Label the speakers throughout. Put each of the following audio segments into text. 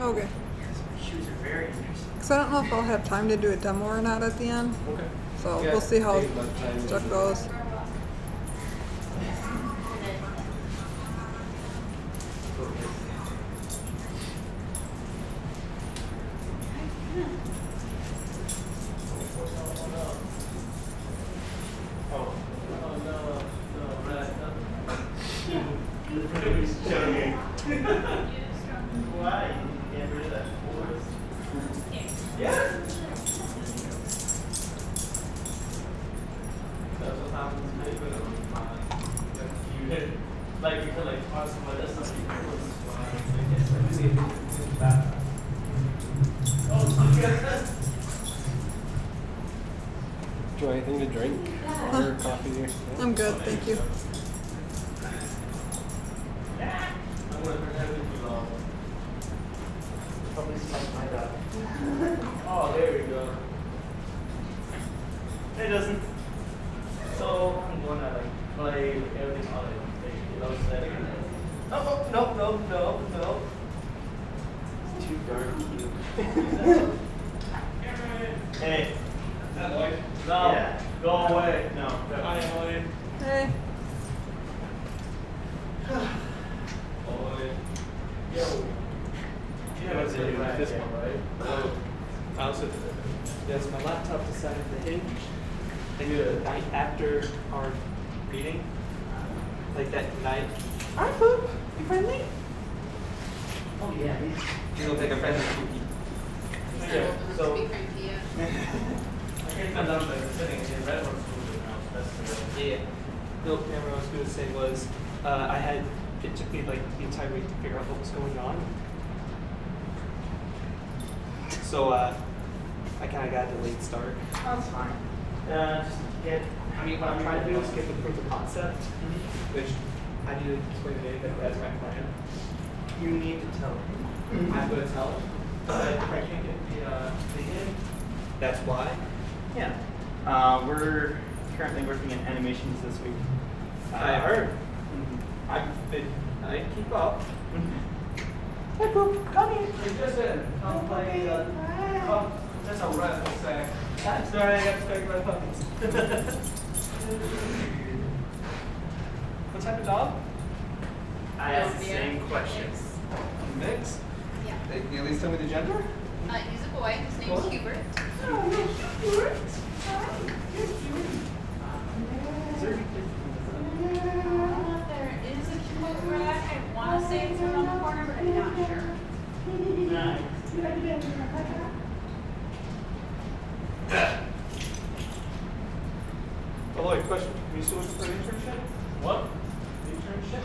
Speaker 1: Okay.
Speaker 2: Shoes are very interesting.
Speaker 1: Because I don't know if I'll have time to do a demo or not at the end.
Speaker 3: Okay.
Speaker 1: So
Speaker 3: Yeah,
Speaker 1: we'll see how
Speaker 3: take about time.
Speaker 1: stuff goes.
Speaker 2: Why? Get rid of that force. Yeah. That's what happens when you put it on you hit like you could like pause some of this and oh my god.
Speaker 3: Do you want anything to drink? Water, coffee?
Speaker 1: I'm good, thank you.
Speaker 2: I'm gonna pretend with you all. Probably smells my dog. Oh, there we go. It doesn't. So I'm gonna like play with everything on it. You know, setting. Oh, no. It's too dark. Hey. Is that Lloyd? No. Yeah. Go away. No. Hi, Lloyd.
Speaker 1: Hey.
Speaker 2: Lloyd. Yo. You have a video with this one, right?
Speaker 4: Also, yes, my laptop decided to hinge. Like the night after our reading, like that night. Alright, Poop, you friendly?
Speaker 2: Oh yeah.
Speaker 4: You look like a friendly cookie.
Speaker 2: Yeah. So.
Speaker 5: Be cranky, yeah.
Speaker 2: I can't come down to the setting in red one. That's the
Speaker 4: Yeah. No, what I was going to say was, it took me like the entire week to figure out what was going on. So, I kind of got a late start.
Speaker 2: That's fine. Just get.
Speaker 4: I mean, what I'm trying to do is get the proof of concept, which I need to explain to Dave that that's my plan.
Speaker 2: You need to tell him.
Speaker 4: I'm going to tell him. But if I can't get the in, that's why.
Speaker 6: Yeah. We're currently working in animations this week.
Speaker 4: I heard. I keep up. Hey, Poop, come here.
Speaker 2: Just come play. Come. Just a rest for a sec.
Speaker 4: Sorry, I got distracted by puppies. What type of dog?
Speaker 6: I asked the same question.
Speaker 4: Mix?
Speaker 5: Yeah.
Speaker 4: Can you at least tell me the gender?
Speaker 5: He's a boy. His name's Hubert. There is a cute rack. I want to say it's around the corner, but I'm not sure.
Speaker 2: Nice.
Speaker 4: Oh, Lloyd, question. Are you still looking for an internship?
Speaker 2: What?
Speaker 4: Internship?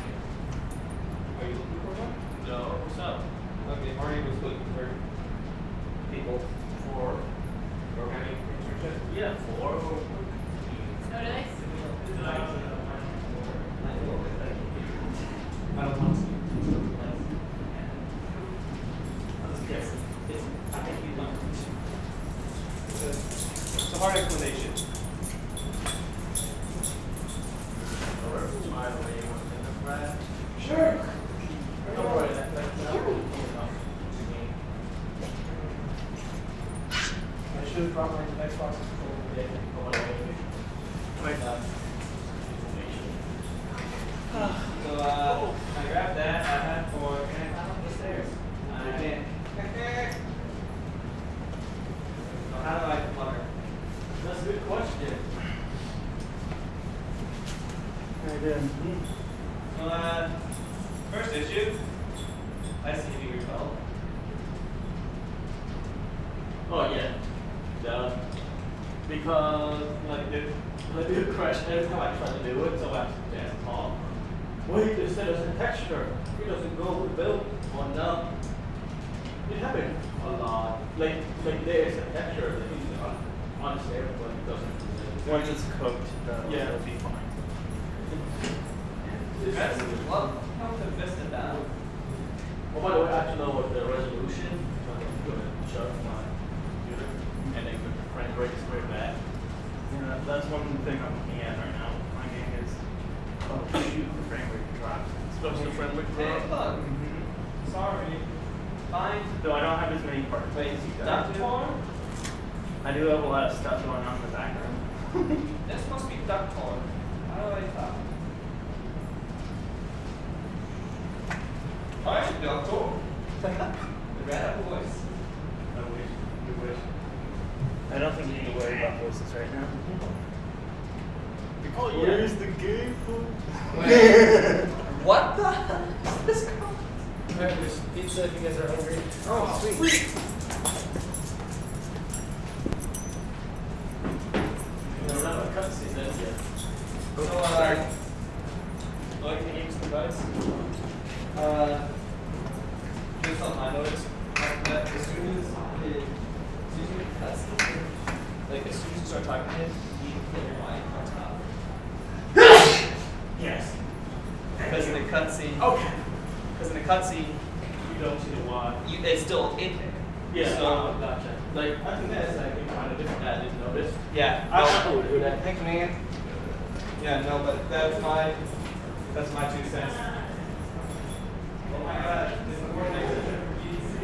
Speaker 4: Are you looking for one?
Speaker 2: No. What's up?
Speaker 4: Okay, Marty was looking for people for programming internship.
Speaker 2: Yeah, 4.
Speaker 5: Oh, did I?
Speaker 4: I don't want to.
Speaker 2: I think you learned.
Speaker 4: It's a hard explanation.
Speaker 2: Sure. Don't worry.
Speaker 4: I should have brought my Xbox controller today. So, I grabbed that. I had for. Can I climb up the stairs? I can't. So how do I flutter?
Speaker 2: That's a good question.
Speaker 4: So, first issue. I see if you recall.
Speaker 2: Oh yeah. Duh. Because like the dude crashed every time I try to do it, so I have to dance Paul. Wait, they said there's a texture. It doesn't go with build. Oh no. It happened a lot. Like there's a texture that is on the stair, but it doesn't.
Speaker 6: Once it's cooked,
Speaker 2: Yeah.
Speaker 6: it'll be fine.
Speaker 4: That's love. How to invest in that?
Speaker 2: Well, by the way, I have to know what the resolution. So I'm going to shut my computer and then the frame rate is very bad.
Speaker 6: Yeah, that's one thing I'm looking at right now. My game is, oh shoot, the frame rate drops.
Speaker 2: Especially the frame rate.
Speaker 4: Hey, look.
Speaker 6: Mm-hmm.
Speaker 4: Sorry. fine.
Speaker 6: Though I don't have as many parts
Speaker 4: Wait,
Speaker 6: as you
Speaker 4: duck
Speaker 6: guys do.
Speaker 4: farm?
Speaker 6: I do have a lot of stuff going on in the background.
Speaker 4: This must be duck farm. How do I talk? Hi, doctor. The rat voice.
Speaker 6: I wish. You wish. I don't think you need to worry about voices right now.
Speaker 2: Oh yeah.
Speaker 6: Where's the game?
Speaker 4: Wait. What the hell is this called?
Speaker 3: Alright, there's pizza if you guys are hungry.
Speaker 4: Oh, sweet.
Speaker 2: We're not a cutscene then yet.
Speaker 4: So,
Speaker 2: Like the game's device.
Speaker 4: here's something I noticed. That as soon as it cuts, like as soon as you start talking to him, you put your mic on top.
Speaker 2: Yes.
Speaker 4: Because in the cutscene,
Speaker 2: Okay.
Speaker 4: because in the cutscene,
Speaker 2: You don't see the why.
Speaker 4: it's still in there.
Speaker 2: Yeah.
Speaker 4: So,
Speaker 2: Gotcha. Like I think that's like kind of different. That I didn't notice.
Speaker 4: yeah.
Speaker 2: I would do that.
Speaker 4: Thanks, man. Yeah, no, but that's my 2 cents. Oh my God, this is more nice than GDC.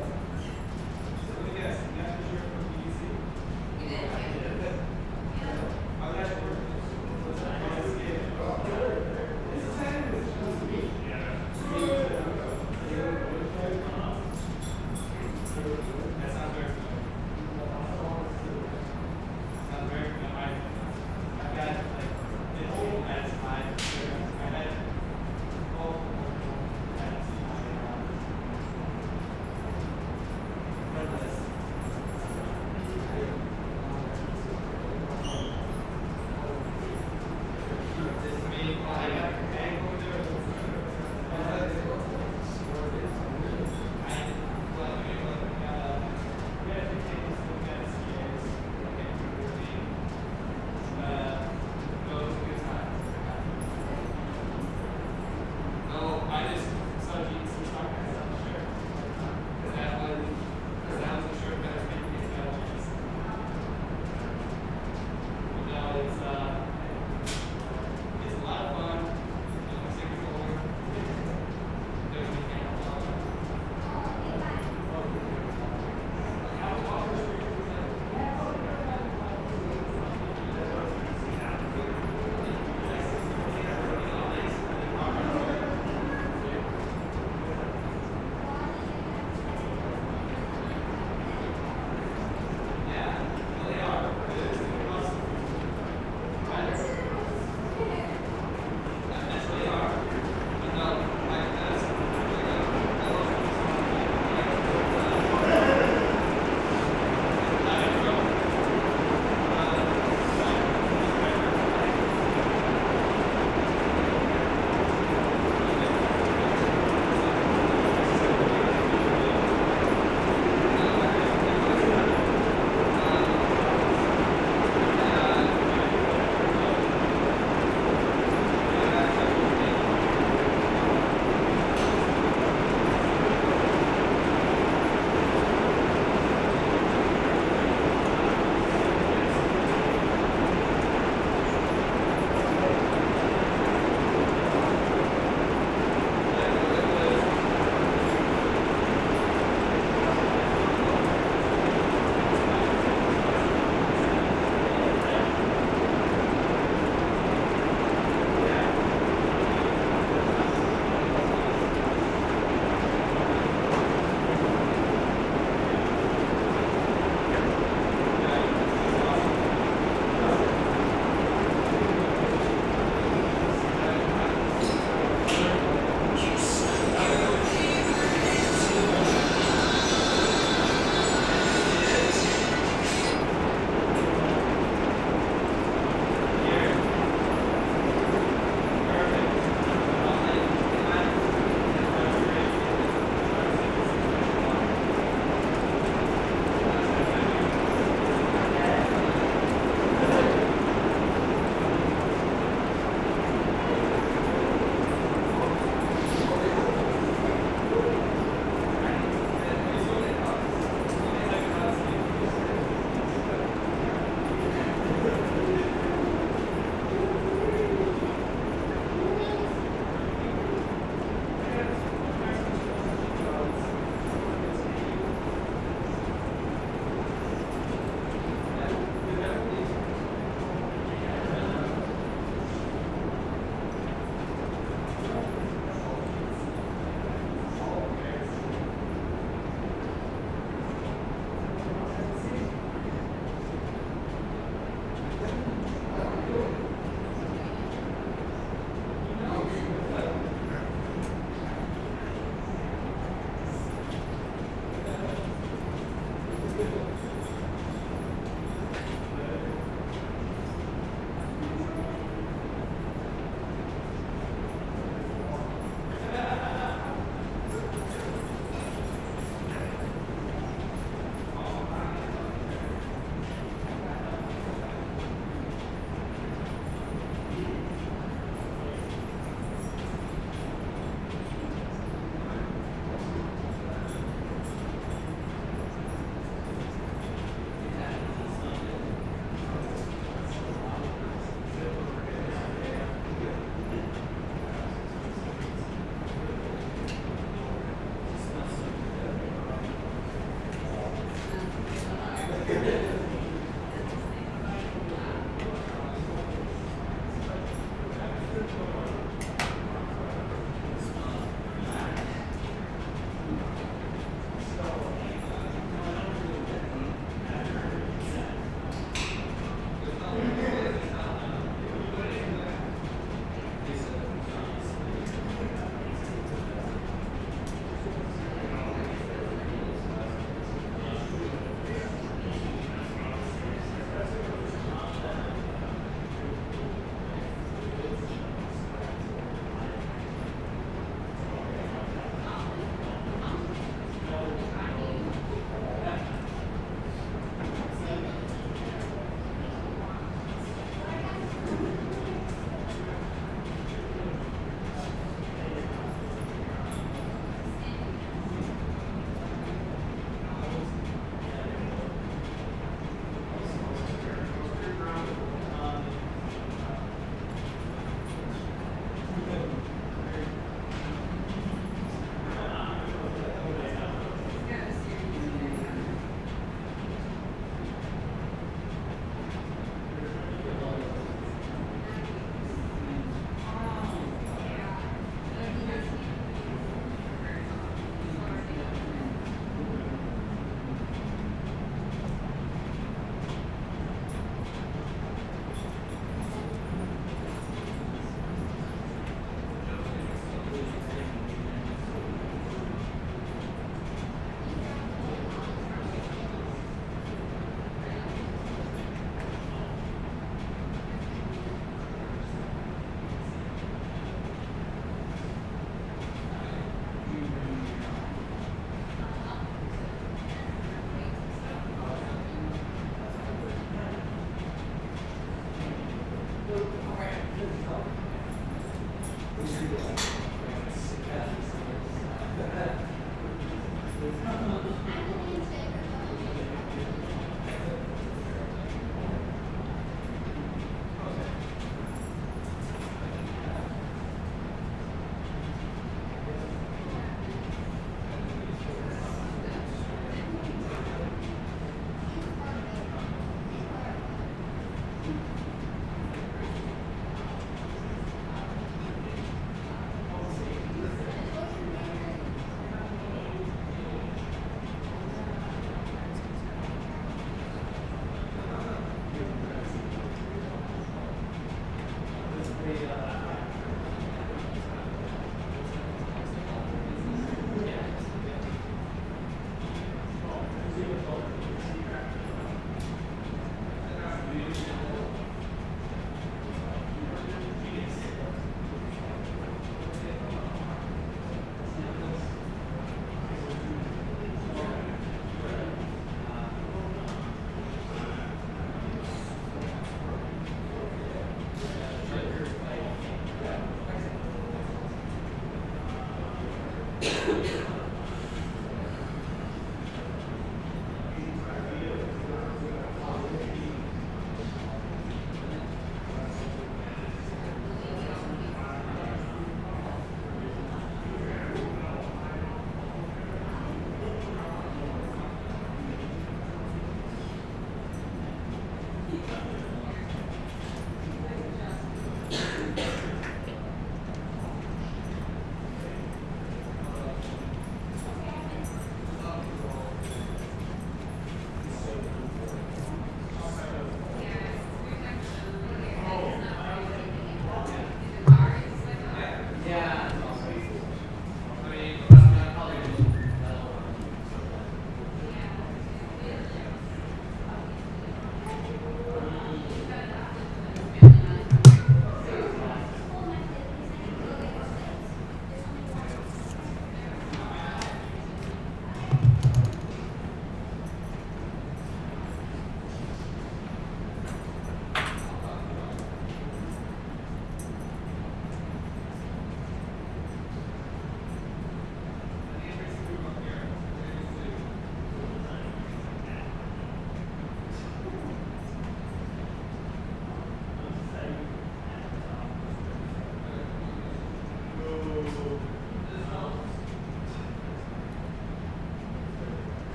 Speaker 4: So let me guess, you got the shirt from GDC? You did. How did that work? That sounds very familiar. Sounds very familiar. I've got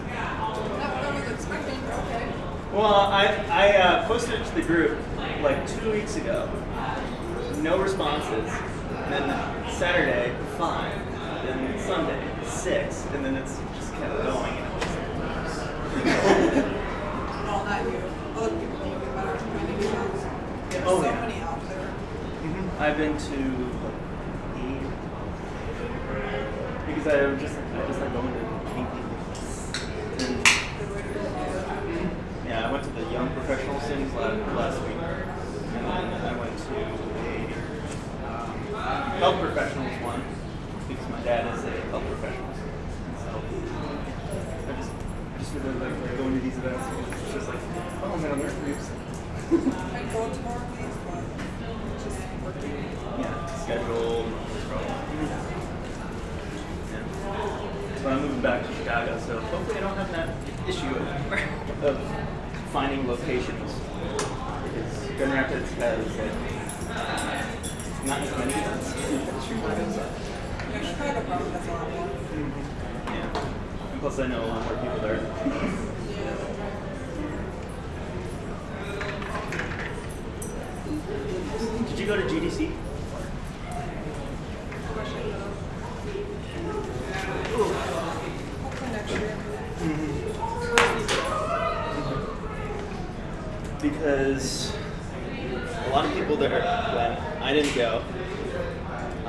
Speaker 1: Not what I was expecting, but okay.
Speaker 6: Well, I posted it to the group like 2 weeks ago. No responses. And then Saturday, 5. Then Sunday, 6. And then it's just kept going.
Speaker 1: Well, not you. Other people need to get better at finding jobs. There's
Speaker 6: Oh,
Speaker 1: so
Speaker 6: yeah.
Speaker 1: many out there.
Speaker 6: I've been to 8 because I just like going to meet people. And, yeah, I went to the Young Professional Sings last week, and then I went to a health professionals one because my dad is a health professional. And so I just really like going to these events because it's just like, oh man, I'm learning groups.
Speaker 1: I go to more of these, but it's just working.
Speaker 6: Yeah, scheduled. Yeah. So I'm moving back to Chicago, so hopefully I don't have that issue of finding locations. Because Grand Rapids has like not as many events as Chicago. So.
Speaker 1: Yeah, Chicago probably has a lot more.
Speaker 6: Yeah. And plus I know a lot more people there. Did you go to GDC?
Speaker 1: Hopefully next year.
Speaker 6: Because a lot of people there, when I didn't go, I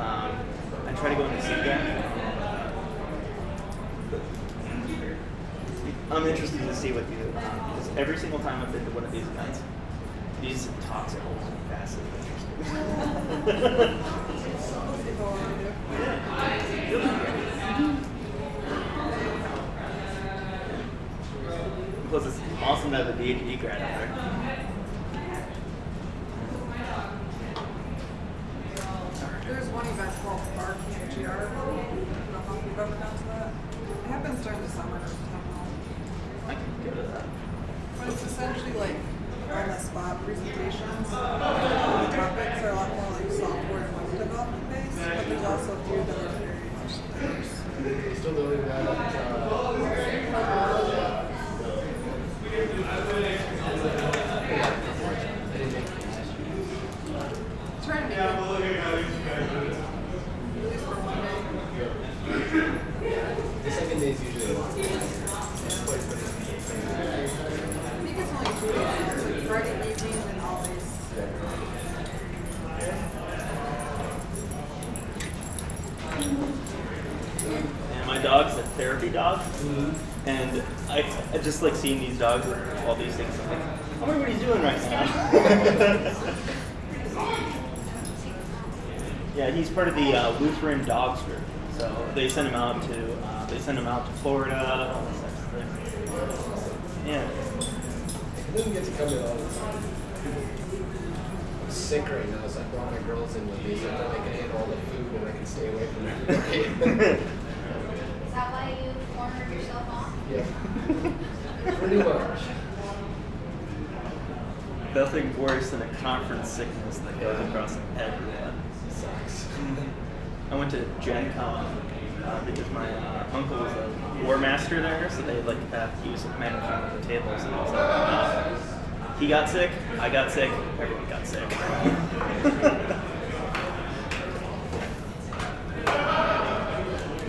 Speaker 6: tried to go into CGAP. I'm interested to see what you do, because every single time I've been to one of these events, these talks are always vastly interesting.
Speaker 1: People around you.
Speaker 6: Plus, it's awesome to have a PhD grad out there.
Speaker 1: There's one event called GamedevGR. I don't know if you've ever gone to that. It happens during the summer.
Speaker 6: I can go to that.
Speaker 1: But it's essentially like on-the-spot presentations. The topics are a lot more like software and web development based, but there's also a few that are very much diverse.
Speaker 3: Still doing that.
Speaker 1: Trying to make it at least for one day.
Speaker 3: The second day is usually a lot.
Speaker 1: I think it's only 2 days. It's like Friday evening and all days.
Speaker 6: And my dog's a therapy dog, and I just like seeing these dogs with all these things. I'm like, I wonder what he's doing right now. Yeah, he's part of the Lutheran Dogs group, so they send him out to Florida. All this type of thing. Yeah.
Speaker 3: I didn't get to come in all the time. I'm sick right now, so I brought my girls in with me so that I can handle all the food and I can stay away from everybody.
Speaker 5: Is that why you cornered yourself off?
Speaker 3: Yeah. Pretty much.
Speaker 6: Nothing worse than a conference sickness that goes across everyone.
Speaker 3: Sucks.
Speaker 6: I went to Gen Con because my uncle was a war master there, so they he was managing the tables, and I was like, he got sick, I got sick, everyone got sick.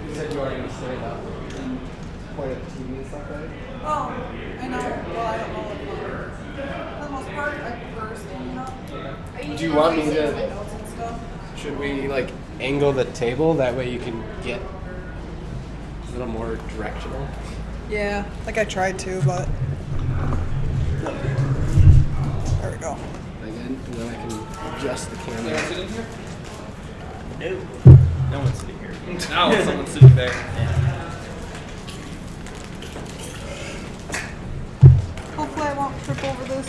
Speaker 3: You said you already going to stand up and point at the TV and stuff, right?
Speaker 1: Oh, I know. Well, I don't know. For the most part, I prefer standing up.
Speaker 3: Do you want me
Speaker 1: My
Speaker 3: to?
Speaker 1: notes and stuff.
Speaker 3: Should we like angle the table that way you can get a little more directional?
Speaker 1: Yeah, like I tried to, but there we go.
Speaker 3: Again, and then I can adjust the camera.
Speaker 7: Sit in here?
Speaker 6: No, no one's sitting here.
Speaker 7: Now someone's sitting there.
Speaker 1: Hopefully I won't trip over this.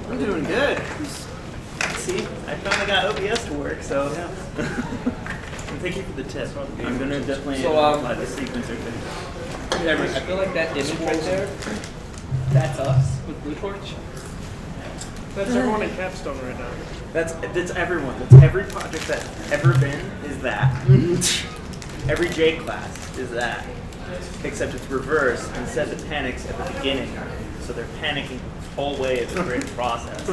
Speaker 6: I'm doing good. See, I finally got OBS to work, so yeah. And thank you for the tip. I'm gonna definitely apply the sequencer thing.
Speaker 7: I feel like that image right there, that's us with Blue Torch.
Speaker 8: That's everyone in Capstone right now.
Speaker 6: That's everyone. That's every project that's ever been is that. Every J class is that. Except it's reversed. Instead it panics at the beginning. So they're panicking the whole way of the creative process.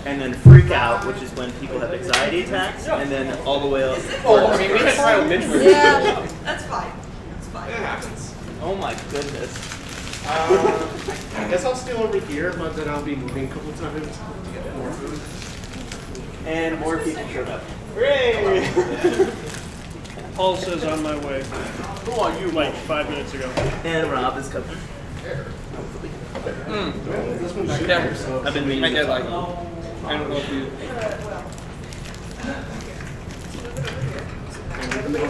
Speaker 6: And then freak out, which is when people have anxiety attacks, and then all the way up.
Speaker 3: Oh, I mean, we can try with midway.
Speaker 1: Yeah, that's fine. It's fine.
Speaker 3: It happens.
Speaker 6: Oh my goodness.
Speaker 9: I guess I'll stay over here, but then I'll be moving a couple times to get more food.
Speaker 6: And more people showed up. Hooray!
Speaker 8: Paul says on my way.
Speaker 2: Who are you?
Speaker 8: Like 5 minutes ago.
Speaker 6: And Rob is coming.
Speaker 9: This one's
Speaker 7: Yeah.
Speaker 9: so
Speaker 6: I've been meaning
Speaker 7: I
Speaker 6: to
Speaker 7: get
Speaker 6: talk
Speaker 7: like,
Speaker 6: about
Speaker 7: I don't know if you.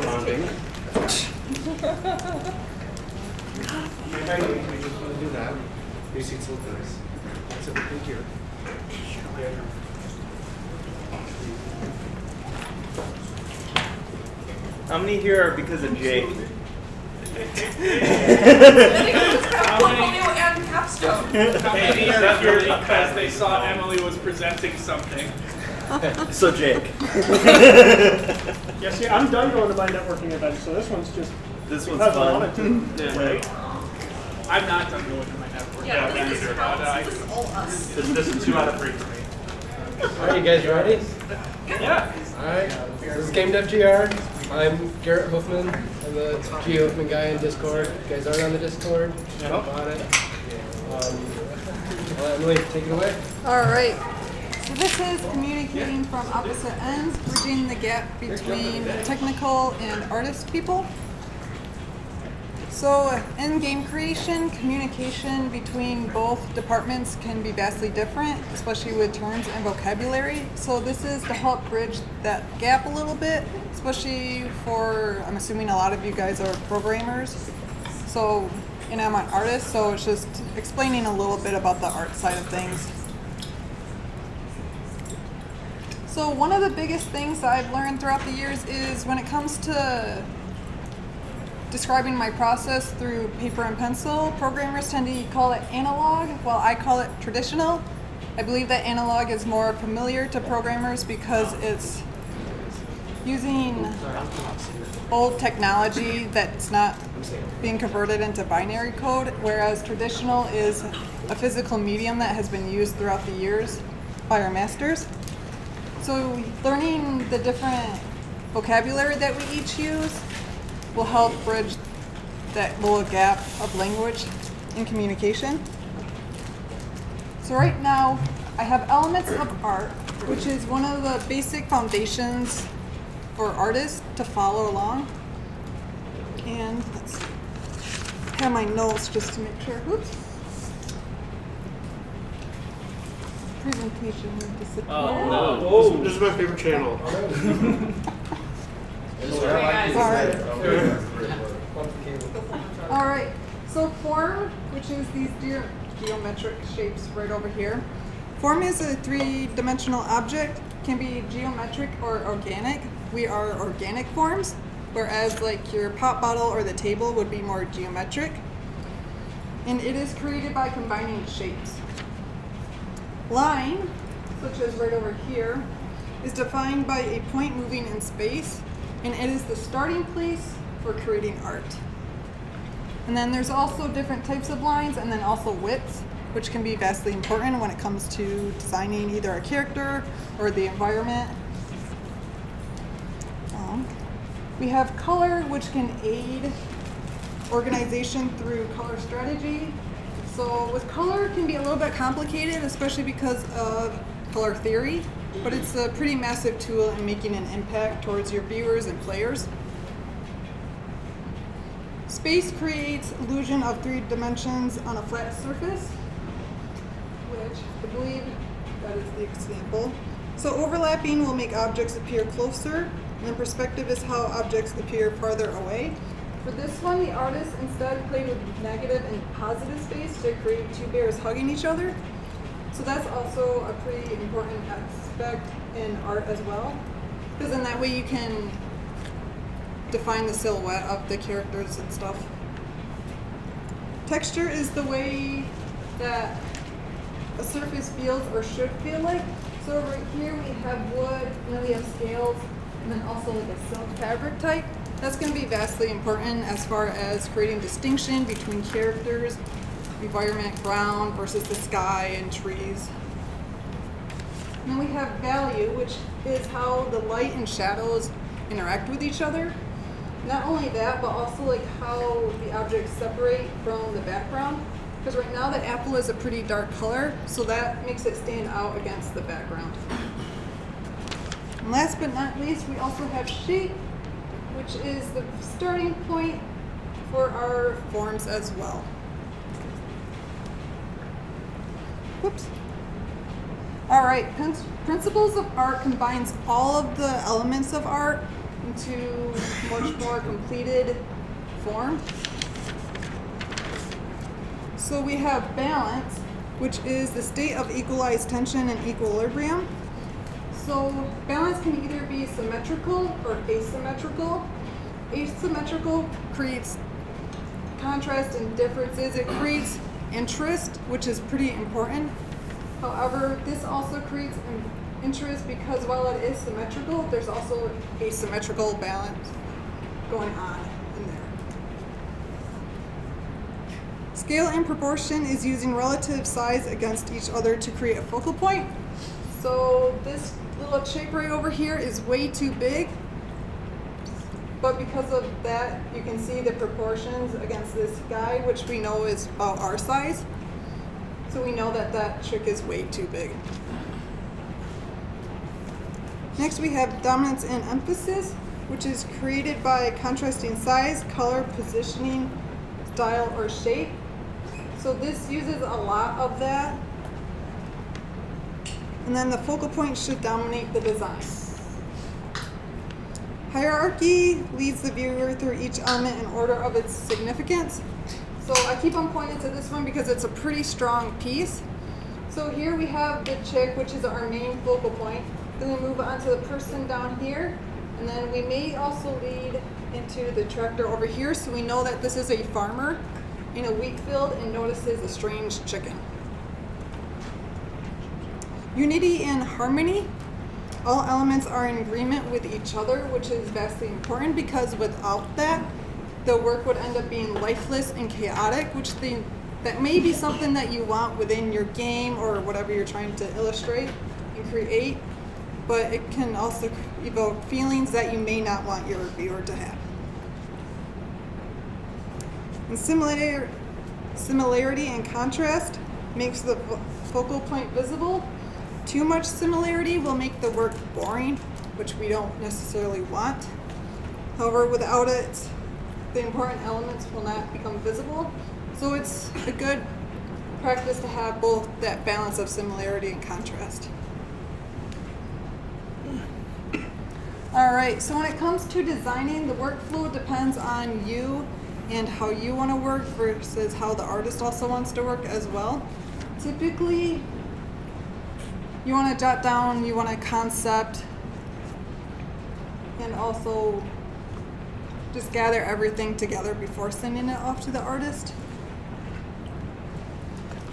Speaker 9: bonding. Maybe we just want to do that. These seats look nice. That's everything here.
Speaker 6: How many here are because of Jake?
Speaker 7: Maybe they're here because they saw Emily was presenting something.
Speaker 6: So Jake.
Speaker 8: Yeah, see, I'm done going to my networking events, so this one's just
Speaker 6: This one's
Speaker 8: because I
Speaker 6: fun.
Speaker 8: wanted to.
Speaker 6: Right.
Speaker 7: I'm not done going to my network.
Speaker 1: Yeah,
Speaker 7: event
Speaker 1: this
Speaker 7: either,
Speaker 1: is
Speaker 7: but
Speaker 1: this is all us.
Speaker 7: this is 2 out of 3 for me.
Speaker 3: Alright, you guys ready?
Speaker 7: Yeah.
Speaker 3: Alright, this is GamedevGR. I'm Garrett Hoofman. I'm the G Hoofman guy in Discord. You guys aren't on the Discord? Jump on it. Well, Emily, take it away.
Speaker 1: All right. So this is communicating from opposite ends, bridging the gap between technical and artist people. So in game creation, communication between both departments can be vastly different, especially with terms and vocabulary. So this is to help bridge that gap a little bit, especially for, I'm assuming a lot of you guys are programmers. So, and I'm an artist, so it's just explaining a little bit about the art side of things. So one of the biggest things that I've learned throughout the years is when it comes to describing my process through paper and pencil, programmers tend to call it analog, while I call it traditional. I believe that analog is more familiar to programmers because it's using old technology that's not being converted into binary code, whereas traditional is a physical medium that has been used throughout the years by our masters. So learning the different vocabulary that we each use will help bridge that little gap of language in communication. So right now, I have elements of art, which is one of the basic foundations for artists to follow along. And let's have my notes just to make sure. Oops. Presentation disappeared.
Speaker 9: Oh, this is my favorite channel.
Speaker 1: Sorry. All right. So form, which is these geometric shapes right over here. Form is a three-dimensional object, can be geometric or organic. We are organic forms, whereas like your pop bottle or the table would be more geometric. And it is created by combining shapes. Line, such as right over here, is defined by a point moving in space, and it is the starting place for creating art. And then there's also different types of lines, and then also widths, which can be vastly important when it comes to designing either a character or the environment. We have color, which can aid organization through color strategy. So with color, it can be a little bit complicated, especially because of color theory, but it's a pretty massive tool in making an impact towards your viewers and players. Space creates illusion of 3 dimensions on a flat surface, which I believe that is the example. So overlapping will make objects appear closer, and then perspective is how objects appear farther away. For this one, the artist instead played with negative and positive space to create 2 bears hugging each other. So that's also a pretty important aspect in art as well, because in that way you can define the silhouette of the characters and stuff. Texture is the way that a surface feels or should feel like. So right here we have wood, and then we have scales, and then also like a silk fabric type. That's going to be vastly important as far as creating distinction between characters, environment, ground versus the sky and trees. And then we have value, which is how the light and shadows interact with each other. Not only that, but also like how the objects separate from the background. Because right now the apple is a pretty dark color, so that makes it stand out against the background. And last but not least, we also have shape, which is the starting point for our forms as well. Whoops. All right, Principles of Art combines all of the elements of art into much more completed form. So we have balance, which is the state of equalized tension and equilibrium. So balance can either be symmetrical or asymmetrical. Asymmetrical creates contrast and differences. It creates interest, which is pretty important. However, this also creates an interest because while it is symmetrical, there's also asymmetrical balance going on in there. Scale and proportion is using relative size against each other to create a focal point. So this little chick right over here is way too big, but because of that, you can see the proportions against this guy, which we know is about our size. So we know that that chick is way too big. Next we have dominance and emphasis, which is created by contrasting size, color, positioning, style, or shape. So this uses a lot of that. And then the focal point should dominate the design. Hierarchy leads the viewer through each element in order of its significance. So I keep on pointing to this one because it's a pretty strong piece. So here we have the chick, which is our main focal point. Then we move on to the person down here. And then we may also lead into the tractor over here, so we know that this is a farmer in a wheat field and notices a strange chicken. Unity and harmony. All elements are in agreement with each other, which is vastly important because without that, the work would end up being lifeless and chaotic, that may be something that you want within your game or whatever you're trying to illustrate and create, but it can also evoke feelings that you may not want your viewer to have. And similarity and contrast makes the focal point visible. Too much similarity will make the work boring, which we don't necessarily want. However, without it, the important elements will not become visible. So it's a good practice to have both that balance of similarity and contrast. All right, so when it comes to designing, the workflow depends on you and how you want to work versus how the artist also wants to work as well. Typically, you want to jot down, you want a concept, and also just gather everything together before sending it off to the artist.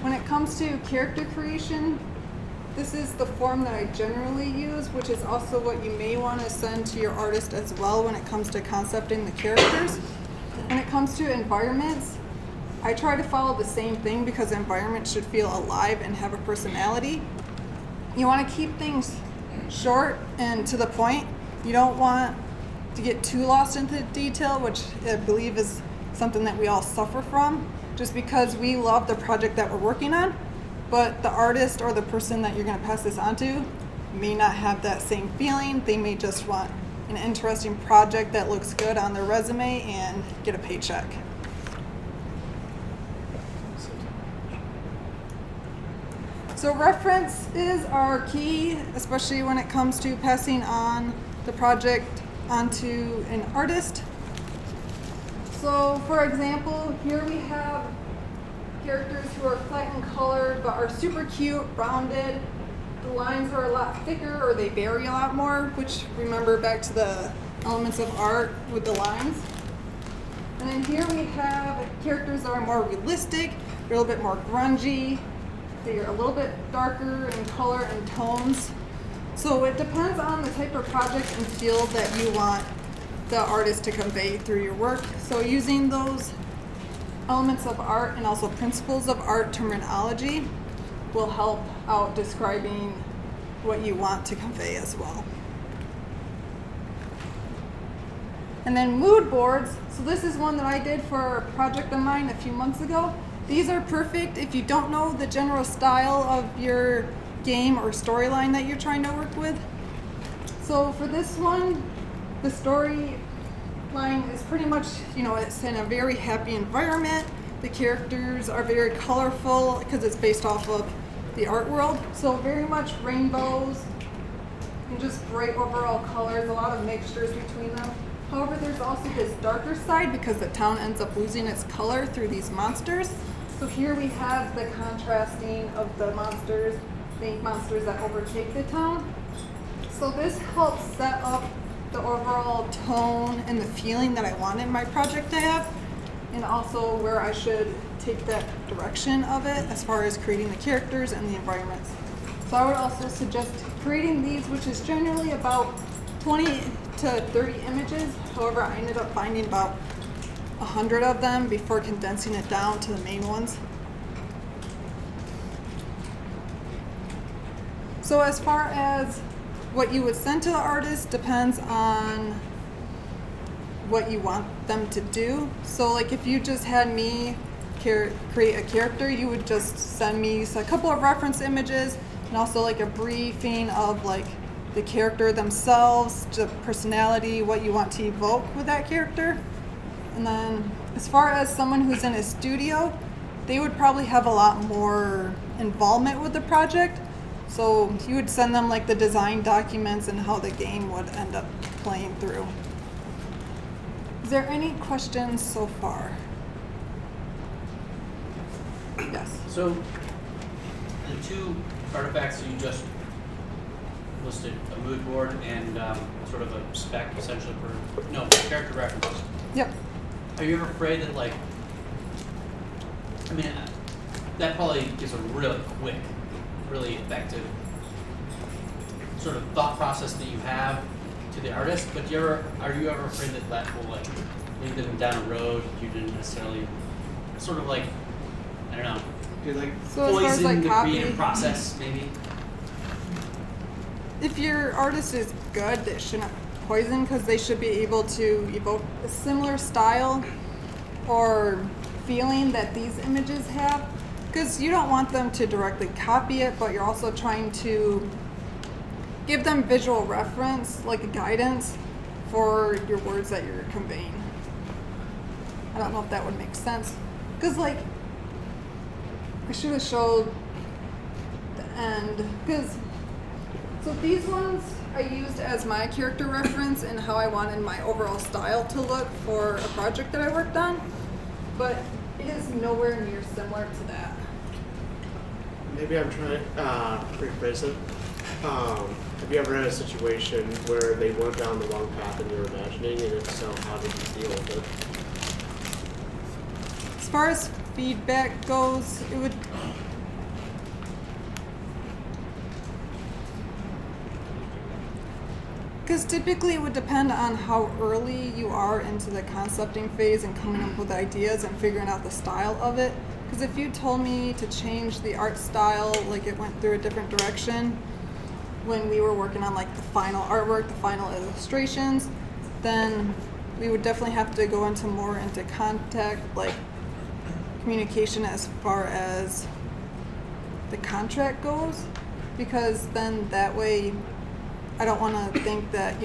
Speaker 1: When it comes to character creation, this is the form that I generally use, which is also what you may want to send to your artist as well when it comes to concepting the characters. When it comes to environments, I try to follow the same thing because environments should feel alive and have a personality. You want to keep things short and to the point. You don't want to get too lost into detail, which I believe is something that we all suffer from, just because we love the project that we're working on, but the artist or the person that you're going to pass this on to may not have that same feeling. They may just want an interesting project that looks good on their resume and get a paycheck. So references are key, especially when it comes to passing on the project onto an artist. So for example, here we have characters who are flat in color but are super cute, rounded. The lines are a lot thicker or they vary a lot more, which remember back to the elements of art with the lines. And then here we have characters that are more realistic, a little bit more grungy. they're a little bit darker in color and tones. So it depends on the type of project and field that you want the artist to convey through your work. So using those elements of art and also principles of art terminology will help out describing what you want to convey as well. And then mood boards. So this is one that I did for a project of mine a few months ago. These are perfect if you don't know the general style of your game or storyline that you're trying to work with. So for this one, the storyline is pretty much, it's in a very happy environment. The characters are very colorful because it's based off of the art world. So very much rainbows and just bright overall colors, a lot of mixtures between them. However, there's also this darker side because the town ends up losing its color through these monsters. So here we have the contrasting of the monsters, the monsters that overtake the town. So this helps set up the overall tone and the feeling that I wanted my project to have, and also where I should take that direction of it as far as creating the characters and the environments. So I would also suggest creating these, which is generally about 20 to 30 images. However, I ended up finding about 100 of them before condensing it down to the main ones. So as far as what you would send to the artist depends on what you want them to do. So like if you just had me create a character, you would just send me a couple of reference images and also like a briefing of like the character themselves, the personality, what you want to evoke with that character. And then as far as someone who's in a studio, they would probably have a lot more involvement with the project. So you would send them like the design documents and how the game would end up playing through. Is there any questions so far? Yes.
Speaker 10: So the two artifacts you just listed, a mood board and sort of a spec essentially for, character references.
Speaker 1: Yep.
Speaker 10: Are you ever afraid that that probably is a really quick, really effective sort of thought process that you have to the artist, but are you ever afraid that that will lead them down a road you didn't necessarily sort of I don't know,
Speaker 1: So as far as
Speaker 10: poison the
Speaker 1: copy,
Speaker 10: creative process maybe?
Speaker 1: if your artist is good, they shouldn't poison because they should be able to evoke a similar style or feeling that these images have. Because you don't want them to directly copy it, but you're also trying to give them visual reference, like a guidance for your words that you're conveying. I don't know if that would make sense. Because I should have showed the end. So these ones I used as my character reference and how I wanted my overall style to look for a project that I worked on. But it is nowhere near similar to that.
Speaker 9: Maybe I'm trying to rephrase it. Have you ever had a situation where they went down the wrong path than you were imagining, and if so, how did you deal with it?
Speaker 1: As far as feedback goes, it would because typically it would depend on how early you are into the concepting phase and coming up with ideas and figuring out the style of it. Because if you told me to change the art style, like it went through a different direction when we were working on like the final artwork, the final illustrations, then we would definitely have to go into contact, like communication as far as the contract goes, because then that way I don't want to think that,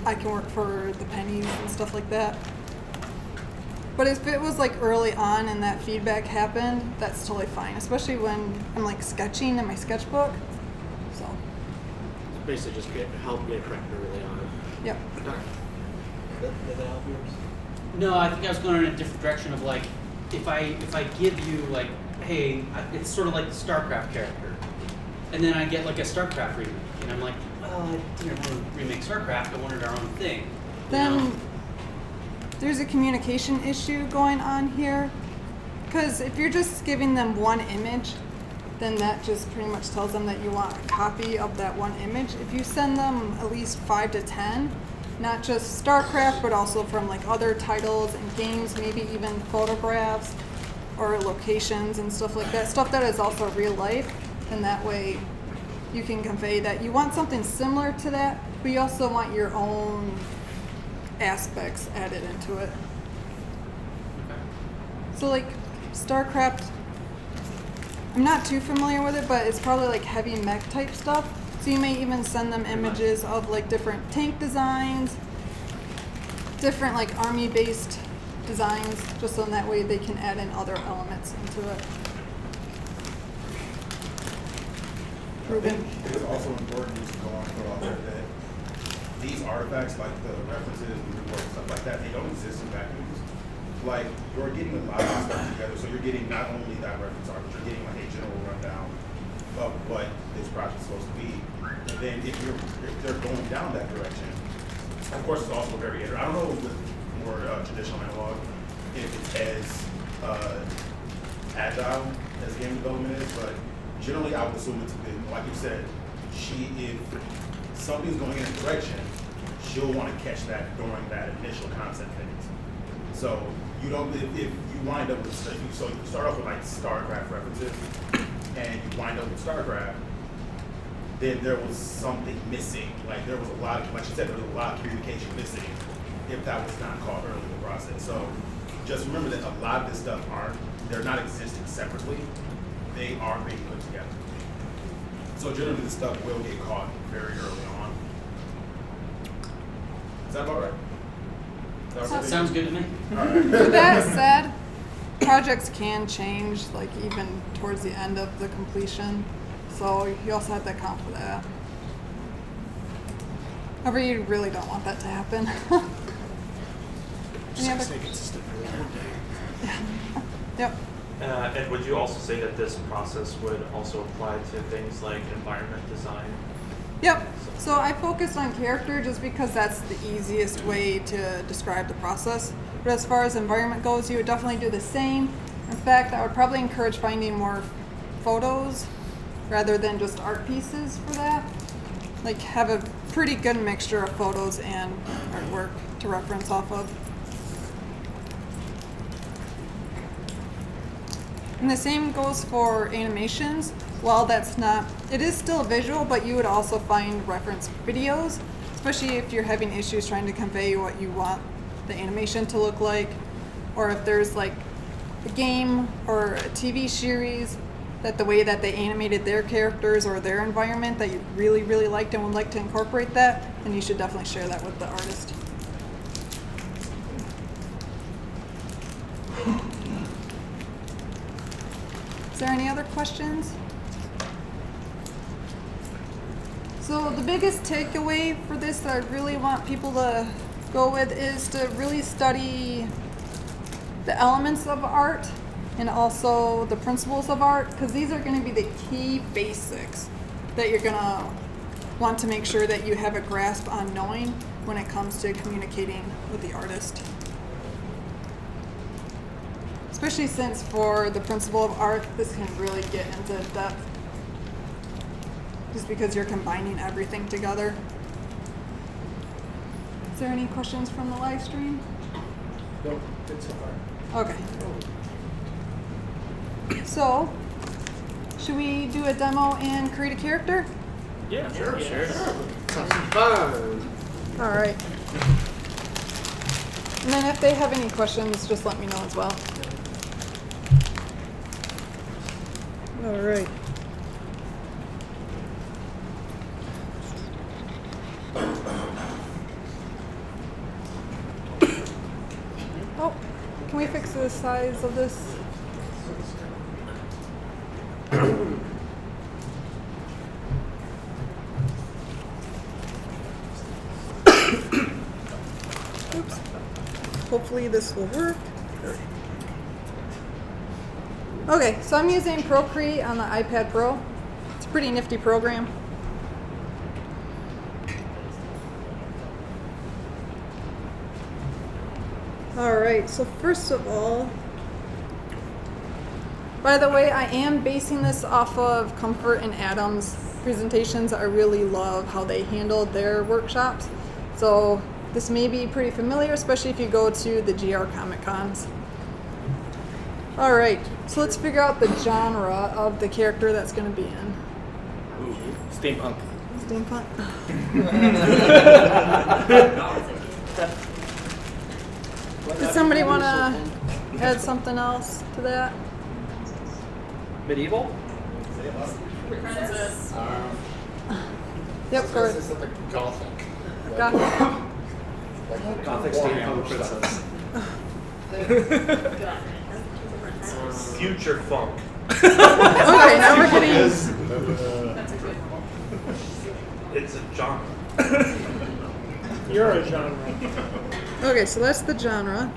Speaker 1: I can work for the pennies and stuff like that. But if it was like early on and that feedback happened, that's totally fine, especially when I'm like sketching in my sketchbook. So
Speaker 9: Basically just help get corrected early on.
Speaker 1: yep.
Speaker 9: Did that help yours?
Speaker 10: No, I think I was going in a different direction of if I give you hey, it's sort of like the StarCraft character, and then I get a StarCraft remake, and I'm like, well, I didn't want to remake StarCraft, I wanted our own thing.
Speaker 1: Then there's a communication issue going on here, because if you're just giving them one image, then that just pretty much tells them that you want a copy of that one image. If you send them at least 5 to 10, not just StarCraft, but also from like other titles and games, maybe even photographs or locations and stuff like that, stuff that is also real life, and that way you can convey that you want something similar to that, but you also want your own aspects added into it. So like StarCraft, I'm not too familiar with it, but it's probably like heavy mech type stuff. So you may even send them images of like different tank designs, different like army based designs, just so in that way they can add in other elements into it.
Speaker 11: I think it is also important to go on and put out there that these artifacts, like the references, the reports, stuff like that, they don't exist in vacuums. Like, you're getting a lot of stuff together, so you're getting not only that reference art, but you're getting like a general rundown of what this project's supposed to be. And then if they're going down that direction, of course it's also very iterative. I don't know with more traditional analog if it's as agile as game development is, but generally I would assume it's been, like you said, if something's going in a direction, she'll want to catch that during that initial concept phase. So you don't, if you wind up with, so you start off with like StarCraft references, and you wind up with StarCraft, then there was something missing. Like there was a lot of, like you said, there was a lot of communication missing if that was not caught early in the process. So just remember that a lot of this stuff they're not existing separately. They are being put together. So generally this stuff will get caught very early on. Is that about right?
Speaker 10: Sounds good to me.
Speaker 1: With that said, projects can change, like even towards the end of the completion. So you also have to account for that. However, you really don't want that to happen. Any other? Yep.
Speaker 12: And would you also say that this process would also apply to things like environment design?
Speaker 1: Yep. So I focused on character just because that's the easiest way to describe the process. But as far as environment goes, you would definitely do the same. In fact, I would probably encourage finding more photos rather than just art pieces for that. Like have a pretty good mixture of photos and artwork to reference off of. And the same goes for animations. While that's not, it is still visual, but you would also find reference videos, especially if you're having issues trying to convey what you want the animation to look like, or if there's like a game or a TV series that the way that they animated their characters or their environment that you really, really liked and would like to incorporate that, then you should definitely share that with the artist. Is there any other questions? So the biggest takeaway for this that I really want people to go with is to really study the elements of art and also the principles of art, because these are going to be the key basics that you're going to want to make sure that you have a grasp on knowing when it comes to communicating with the artist. Especially since for the principle of art, this can really get into depth just because you're combining everything together. Is there any questions from the live stream?
Speaker 3: Nope, good so far.
Speaker 1: Okay. So, should we do a demo and create a character?
Speaker 12: Yeah, sure.
Speaker 9: Sounds fun.
Speaker 1: All right. And then if they have any questions, just let me know as well. All right. Oh, can we fix the size of this? Oops. Hopefully this will work. Okay, so I'm using Procreate on the iPad Pro. It's a pretty nifty program. All right, so first of all, By the way, I am basing this off of Comfort and Adam's presentations. I really love how they handled their workshops. So this may be pretty familiar, especially if you go to the GR Comic Cons. All right, so let's figure out the genre of the character that's going to be in.
Speaker 6: Ooh, steampunk.
Speaker 1: Steampunk? Did somebody want to add something else to that?
Speaker 4: Medieval?
Speaker 5: Princess.
Speaker 1: Yep, of course.
Speaker 9: This is like Gothic.
Speaker 1: Gothic.
Speaker 4: Gothic steampunk princess.
Speaker 12: Future funk.
Speaker 1: Okay, now we're getting.
Speaker 5: That's a good one.
Speaker 12: It's a genre.
Speaker 8: You're a genre.
Speaker 1: Okay, so that's the genre.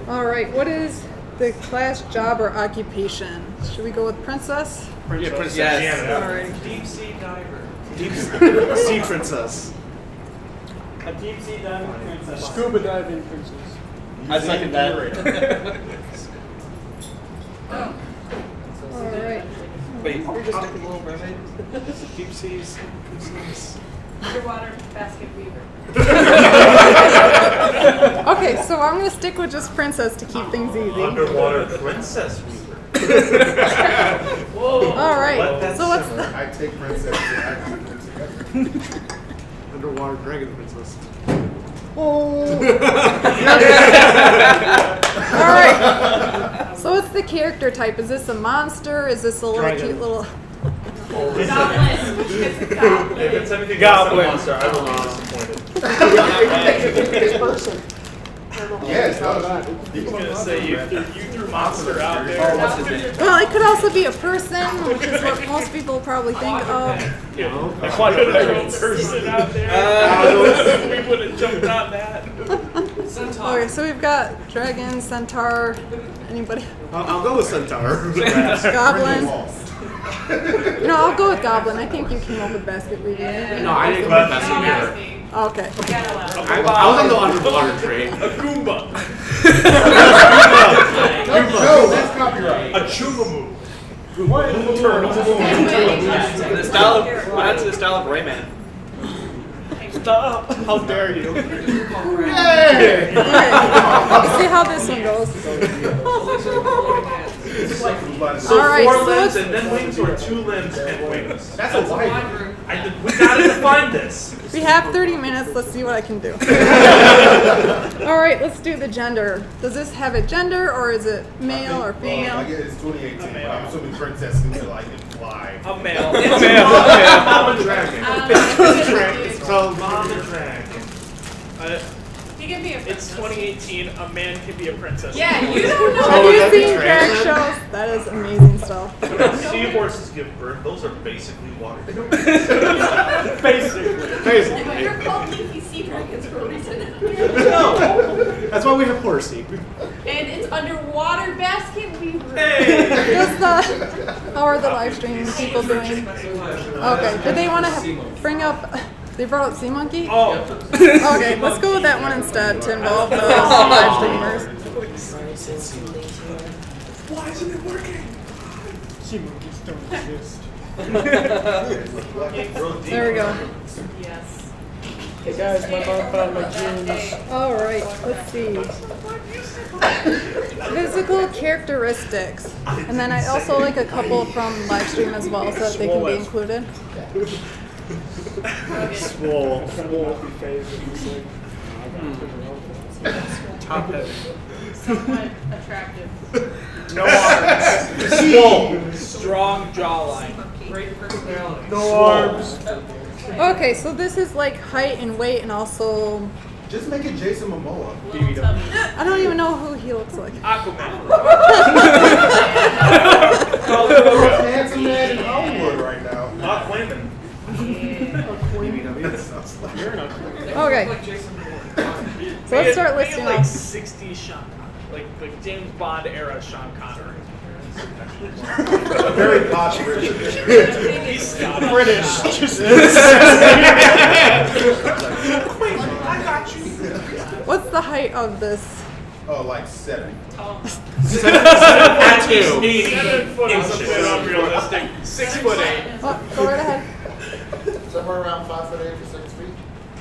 Speaker 1: All right, what is the class, job, or occupation? Should we go with princess?
Speaker 8: Princess.
Speaker 4: Yeah, princess.
Speaker 1: All right.
Speaker 4: Deep sea diver.
Speaker 9: Sea princess.
Speaker 2: A deep sea diving princess.
Speaker 8: Scuba diving princess.
Speaker 4: I second that.
Speaker 1: All right.
Speaker 4: Wait, you're just taking a little mermaid? Deep seas.
Speaker 5: Underwater basket weaver.
Speaker 1: Okay, so I'm gonna stick with just princess to keep things easy.
Speaker 12: Underwater princess weaver.
Speaker 4: Whoa.
Speaker 1: All right.
Speaker 12: Let
Speaker 1: So what's
Speaker 12: simmer.
Speaker 1: the?
Speaker 9: I take princess. Underwater dragon princess.
Speaker 1: Oh. All right. So what's the character type? Is this a monster? Is this a little
Speaker 8: Dragon.
Speaker 1: cute little?
Speaker 5: Goblin. It's a goblin.
Speaker 12: If it's anything
Speaker 8: Goblin.
Speaker 12: less than a monster, I will be disappointed.
Speaker 9: Person. Yes, not bad.
Speaker 7: I was gonna say you threw monster out there.
Speaker 1: Well, it could also be a person, which is what most people probably think of.
Speaker 7: If I could have thrown a person out there, we would have jumped on that.
Speaker 1: Okay, so we've got dragon, centaur, anybody?
Speaker 9: I'll go with centaur.
Speaker 1: Goblin. No, I'll go with goblin. I think you came up with basket weaving.
Speaker 9: No, I didn't go with basket weaver.
Speaker 1: Okay.
Speaker 9: I was on the underwater train.
Speaker 7: A Goomba.
Speaker 9: No, that's copyright.
Speaker 12: A chumamoo.
Speaker 4: The style of, that's the style of Rayman.
Speaker 7: Stop. How dare you?
Speaker 1: Okay. Let's see how this one goes.
Speaker 12: So
Speaker 1: All right,
Speaker 12: four
Speaker 1: so
Speaker 12: limbs
Speaker 1: let's-
Speaker 12: and then wings, or 2 limbs and wings?
Speaker 9: That's a wife.
Speaker 12: We gotta define this.
Speaker 1: We have 30 minutes. Let's see what I can do. All right, let's do the gender. Does this have a gender, or is it male or
Speaker 11: I
Speaker 1: female?
Speaker 11: guess it's 2018, but I'm assuming princess is gonna like imply.
Speaker 7: A male.
Speaker 12: Mama dragon.
Speaker 11: So,
Speaker 12: Mama dragon.
Speaker 5: He can be a princess.
Speaker 7: It's 2018. A man can be a princess.
Speaker 5: Yeah, you don't know.
Speaker 1: Have you seen drag shows? That is amazing stuff.
Speaker 12: When seahorses give birth, those are basically water.
Speaker 7: Basically.
Speaker 5: But you're called leafy sea dragons for a reason.
Speaker 9: That's why we have horsey.
Speaker 5: And it's underwater basket weaver.
Speaker 1: Does how are the live streaming people doing? Okay, did they want to bring up, they brought up Sea Monkey?
Speaker 7: Oh.
Speaker 1: Okay, let's go with that one instead to involve the live streamers.
Speaker 7: Why isn't it working?
Speaker 8: Sea monkeys don't exist.
Speaker 1: There we go.
Speaker 5: Yes.
Speaker 8: Hey guys, my mom found my jeans.
Speaker 1: All right, let's see. Physical characteristics. And then I also like a couple from live stream as well so that they can be included.
Speaker 8: Swole. Swole phase.
Speaker 7: Top heavy.
Speaker 5: Somewhat attractive.
Speaker 7: No arms. Swole. Strong jawline.
Speaker 5: Great personality.
Speaker 8: No arms.
Speaker 1: Okay, so this is like height and weight and also,
Speaker 11: just make it Jason Momoa.
Speaker 5: Little tubby.
Speaker 1: I don't even know who he looks like.
Speaker 7: Aquaman.
Speaker 11: Most handsome man in Hollywood right now.
Speaker 12: Aquaman.
Speaker 1: Okay, so let's start
Speaker 7: Make it
Speaker 1: listing
Speaker 7: like
Speaker 1: off.
Speaker 7: 60s Sean Connery. Like James Bond era Sean Connery.
Speaker 11: Very posh
Speaker 7: He's Scottish.
Speaker 8: British. Just
Speaker 1: What's the height of this
Speaker 11: Oh, like 7.
Speaker 7: At least 80
Speaker 8: 7 foot is a
Speaker 7: inches.
Speaker 8: bit unrealistic. 6'8".
Speaker 1: Oh, go right ahead.
Speaker 9: Somewhere around 5'8" to 6 feet.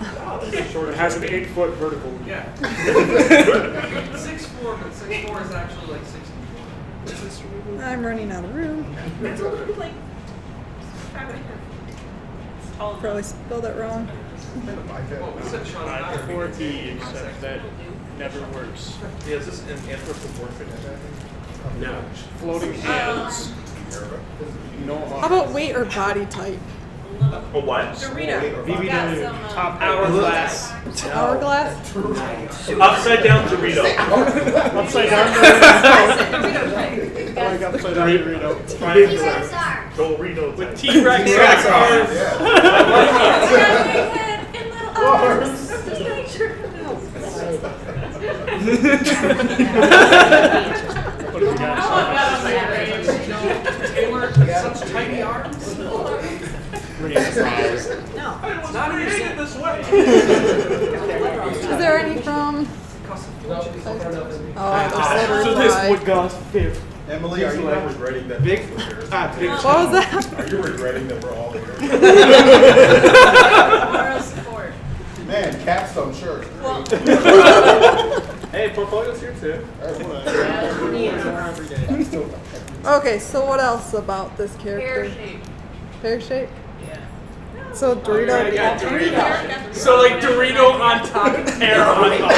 Speaker 8: It has an 8-foot vertical.
Speaker 4: Yeah. 6'4", but 6'4" is actually like 64.
Speaker 1: I'm running out of room.
Speaker 5: It's only like 5.5. It's tall enough.
Speaker 1: Probably spelled it wrong.
Speaker 4: Well, we said Sean and I are
Speaker 8: 4T, except that never works.
Speaker 12: Yeah, is this an anthropomorphic?
Speaker 9: No.
Speaker 8: Floating hands. No.
Speaker 1: How about weight or body type?
Speaker 12: A what?
Speaker 5: Dorito.
Speaker 8: BBW.
Speaker 5: Got some,
Speaker 8: Top hourglass.
Speaker 1: Hourglass?
Speaker 12: Upside down Dorito.
Speaker 8: Upside down.
Speaker 5: Dorito type.
Speaker 8: I like upside down Dorito.
Speaker 12: Dorito.
Speaker 8: With T-Rex arms.
Speaker 5: Just make sure.
Speaker 8: What do we got?
Speaker 4: Taylor, such tiny arms.
Speaker 5: No.
Speaker 4: It's not easy this way.
Speaker 1: Is there any from? Oh, they're
Speaker 8: So this would cost 50.
Speaker 11: Emily, are you not regretting that?
Speaker 8: Big-
Speaker 11: we're here?
Speaker 1: What was that?
Speaker 11: Are you regretting that we're all here?
Speaker 5: Moral support.
Speaker 11: Man, capstone shirt.
Speaker 5: Well,
Speaker 6: Hey, portfolio's here too.
Speaker 1: Okay, so what else about this character?
Speaker 5: pear shape.
Speaker 1: Pear shape?
Speaker 5: Yeah.
Speaker 1: So Dorito.
Speaker 7: So like Dorito on top and pear on top.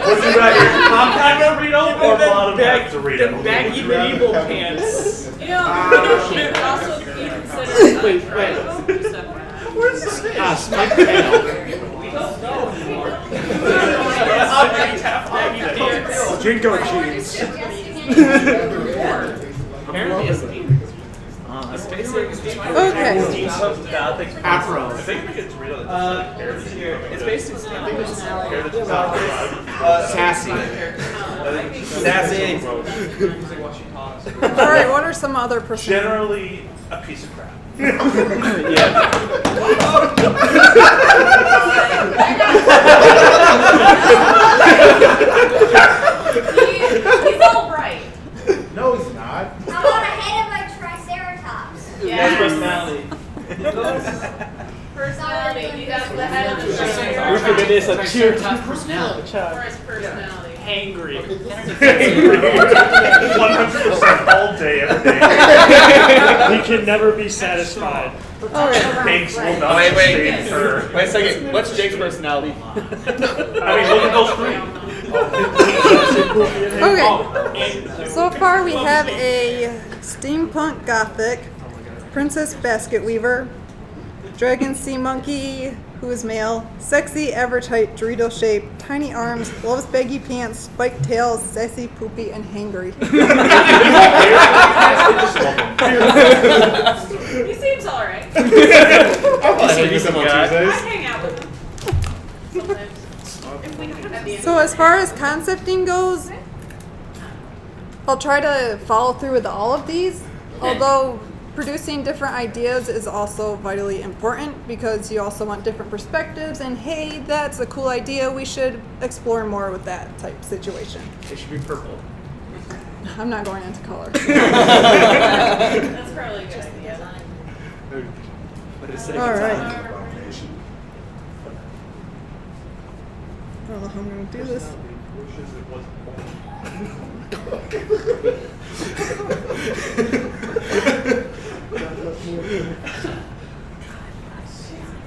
Speaker 12: Would you rather top half Dorito or bottom half
Speaker 8: The
Speaker 12: Dorito?
Speaker 8: baggy medieval pants.
Speaker 5: You know, Dorito shape could also be considered
Speaker 8: Wait.
Speaker 5: Where's the
Speaker 8: Spike tail. Jinko jeans.
Speaker 4: Apparently it's
Speaker 1: Okay.
Speaker 8: Afro.
Speaker 12: I think we get Dorito.
Speaker 4: It's basically
Speaker 8: Sassy.
Speaker 6: Sassy.
Speaker 1: All right. What are some other personalities?
Speaker 12: Generally a piece of crap.
Speaker 5: He's all right.
Speaker 11: No, he's not.
Speaker 13: How about a head of a triceratops?
Speaker 5: Yeah.
Speaker 6: Personality.
Speaker 5: Personality. He has the head of the
Speaker 8: We
Speaker 5: triceratops.
Speaker 8: figured this a cheer
Speaker 10: personality.
Speaker 5: For his personality.
Speaker 8: Angry.
Speaker 12: 100% all day, every day.
Speaker 8: He can never be satisfied.
Speaker 1: Okay.
Speaker 12: Thanks will not
Speaker 6: Wait
Speaker 12: sustain her.
Speaker 6: a second. What's Jake's personality?
Speaker 12: I mean, look at those three.
Speaker 1: Okay. So far we have a steampunk gothic, princess basket weaver, dragon sea monkey who is male, sexy average height, Dorito shape, tiny arms, loves baggy pants, spiked tails, sassy, poopy, and hangry.
Speaker 5: He seems all right.
Speaker 6: I'll see some on
Speaker 5: I
Speaker 6: Tuesdays.
Speaker 5: hang out with him sometimes. If we don't have the
Speaker 1: So as far as concepting goes, I'll try to follow through with all of these, although producing different ideas is also vitally important because you also want different perspectives and hey, that's a cool idea, we should explore more with that type situation.
Speaker 6: It should be purple.
Speaker 1: I'm not going into color.
Speaker 5: That's probably a good idea.
Speaker 1: All right. I don't know how I'm going to do this.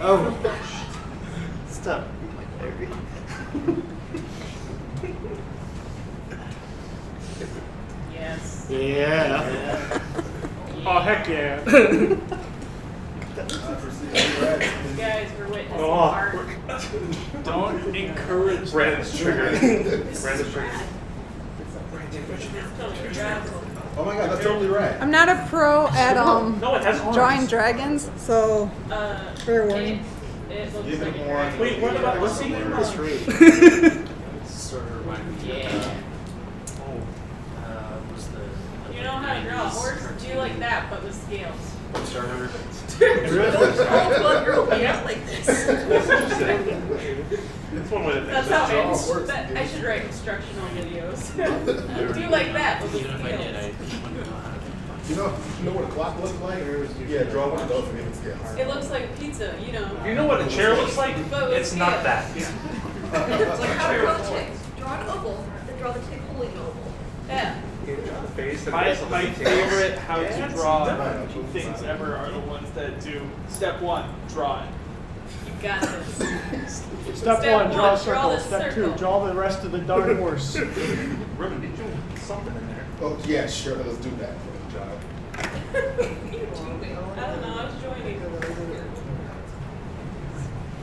Speaker 9: Oh. Stop. Baby.
Speaker 5: Yes.
Speaker 9: Yeah.
Speaker 8: Oh, heck yeah.
Speaker 5: Guys, we're witnessing
Speaker 12: Oh.
Speaker 5: art.
Speaker 8: Don't encourage
Speaker 12: Brandon's triggered. Brandon's triggered.
Speaker 11: Oh my god, that's totally right.
Speaker 1: I'm not a pro at
Speaker 12: No, it has arms.
Speaker 1: drawing dragons, so fair warning.
Speaker 5: It looks
Speaker 11: Give
Speaker 5: like
Speaker 11: it
Speaker 5: a
Speaker 11: one.
Speaker 5: dragon.
Speaker 12: Wait, what about what's he
Speaker 9: This read.
Speaker 10: Sort of remind me.
Speaker 5: Yeah.
Speaker 10: Was the
Speaker 5: You know how to draw a horse? Do you like that, but with scales?
Speaker 10: Star Hunter?
Speaker 5: Don't 12-year-old be out like this.
Speaker 12: That's one way to think
Speaker 5: That's
Speaker 12: about
Speaker 5: how
Speaker 12: it.
Speaker 5: I should write instructional videos. Do like that. But with
Speaker 10: Even if I did, I
Speaker 5: skills.
Speaker 10: wouldn't know how to.
Speaker 11: You know what a clock looks like? Yeah, draw one of those and give it scales.
Speaker 5: It looks like a pizza, you know.
Speaker 12: You know what a chair looks like?
Speaker 5: But with
Speaker 12: It's not
Speaker 5: scales.
Speaker 12: that.
Speaker 5: It's like how to draw a tick. Draw an oval, then draw the tick holding an oval. Yeah.
Speaker 7: My favorite how to draw things ever are the ones that do step 1, draw it.
Speaker 5: You got this.
Speaker 8: Step 1, draw a
Speaker 5: Draw
Speaker 8: circle.
Speaker 5: the
Speaker 8: Step
Speaker 5: circle.
Speaker 8: 2, draw the rest of the darn horse.
Speaker 12: Ruben, did you put something in there?
Speaker 11: Oh, yeah, sure. Let's do that for the job.
Speaker 5: I don't know, I was joining.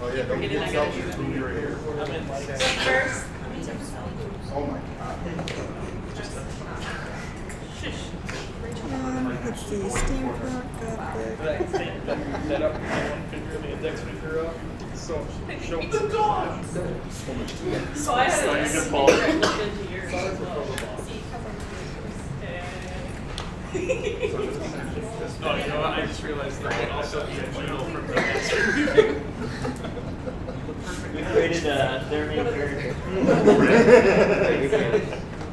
Speaker 11: Oh, yeah, don't
Speaker 5: Forget it,
Speaker 11: get
Speaker 5: I gotta do
Speaker 11: selfish.
Speaker 5: that.
Speaker 11: Do your hair.
Speaker 7: I'm in like
Speaker 5: But first, let me take a selfie.
Speaker 11: Oh, my God.
Speaker 1: Let's see, steam front, got the.
Speaker 7: that up with one finger, the index finger up. So, show
Speaker 5: So I had a sneaker I looked into yours as well.
Speaker 7: Oh, you know what? I just realized that I also get Juno from the master.
Speaker 2: We created their name character.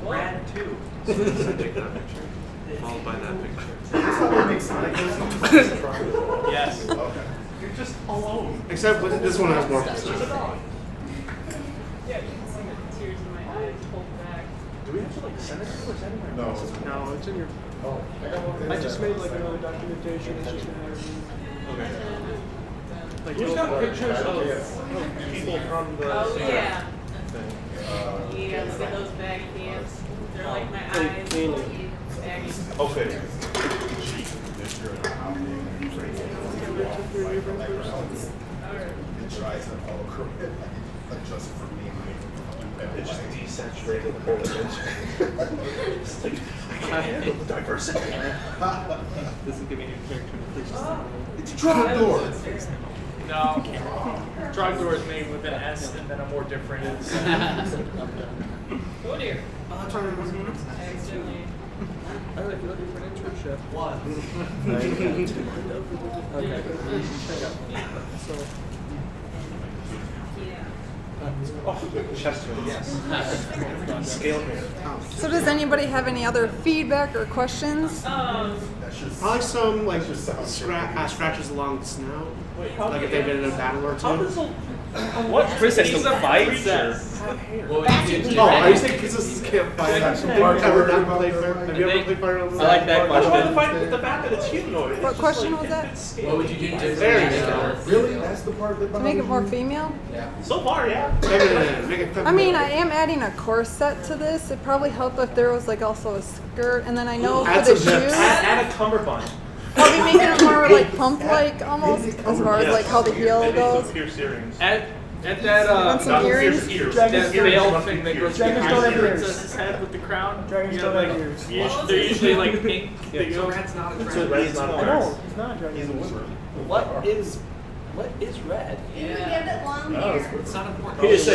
Speaker 12: Brad too. So I take that picture, followed by that picture.
Speaker 11: That's how they make Sonic games?
Speaker 7: Yes.
Speaker 11: Okay.
Speaker 12: You're just alone.
Speaker 9: Except this one has more.
Speaker 5: Yeah, you can see the tears in my eyes pulled back.
Speaker 12: Do we have to like send it to you or send it?
Speaker 11: No.
Speaker 8: No, it's in your.
Speaker 11: Oh,
Speaker 8: I just made like another documentation. It's just gonna have
Speaker 12: Okay.
Speaker 8: like
Speaker 12: Who's got pictures of people from the
Speaker 5: Oh, yeah.
Speaker 12: thing?
Speaker 5: Yeah, look at those baggy pants. They're like my eyes. Baggy.
Speaker 12: Okay.
Speaker 11: It dries up all over. Adjust for me.
Speaker 12: It just desaturated the whole image. It's like, I can't handle the diversity.
Speaker 4: Doesn't give me any character.
Speaker 11: It's trapdoor.
Speaker 7: No. Trogdor is made with an S and then a more different.
Speaker 5: Oh dear.
Speaker 8: I'm trying to remember.
Speaker 5: Accidentally.
Speaker 8: I like looking for an internship.
Speaker 4: One.
Speaker 8: Okay. So.
Speaker 12: Chester, yes. Scale here.
Speaker 1: So does anybody have any other feedback or questions?
Speaker 9: Probably some like scratches along the snout. Like if they've been in a battle or two.
Speaker 12: How does what princess
Speaker 7: He's
Speaker 12: the
Speaker 7: a
Speaker 12: fight?
Speaker 7: princess.
Speaker 10: What would you do?
Speaker 9: Oh, are you saying princesses can't fight? Have you ever played Fire Emblem?
Speaker 4: I like that
Speaker 12: I want to
Speaker 4: question.
Speaker 12: fight with the fact that it's humanoid.
Speaker 1: What question was that?
Speaker 10: What would you do to
Speaker 9: There
Speaker 10: make
Speaker 9: you go.
Speaker 11: Really? That's the part that
Speaker 1: To make it more female?
Speaker 12: So far, yeah.
Speaker 9: Feminine. Make it
Speaker 1: I
Speaker 9: feminine.
Speaker 1: mean, I am adding a corset to this. It'd probably help if there was like also a skirt, and then I know
Speaker 9: Add
Speaker 1: for the
Speaker 9: some zips.
Speaker 1: shoes,
Speaker 12: Add a cummerbund.
Speaker 1: probably making it more like pump-like almost, as far as like how the heel
Speaker 12: Maybe
Speaker 1: goes.
Speaker 12: some pierced earrings.
Speaker 7: At that
Speaker 1: Want some
Speaker 12: Not
Speaker 1: earrings?
Speaker 12: pierced ears.
Speaker 7: that
Speaker 12: Earrings
Speaker 7: veil
Speaker 12: must be
Speaker 7: thing that goes
Speaker 12: pierced.
Speaker 8: Dragons
Speaker 7: behind
Speaker 8: don't
Speaker 7: the
Speaker 8: have ears.
Speaker 7: princess's head with the crown.
Speaker 8: Dragons
Speaker 7: You
Speaker 8: don't
Speaker 7: have,
Speaker 8: have
Speaker 7: like,
Speaker 8: ears.
Speaker 7: They're usually like pink. They
Speaker 4: So
Speaker 7: go.
Speaker 4: red's not a
Speaker 12: So
Speaker 4: dragon.
Speaker 12: red's not a
Speaker 8: I
Speaker 12: dragon.
Speaker 8: know, he's not a dragon.
Speaker 11: He's a wizard.
Speaker 4: What is red?
Speaker 13: You give
Speaker 5: Yeah.
Speaker 13: it long hair.
Speaker 4: It's not important.
Speaker 8: He's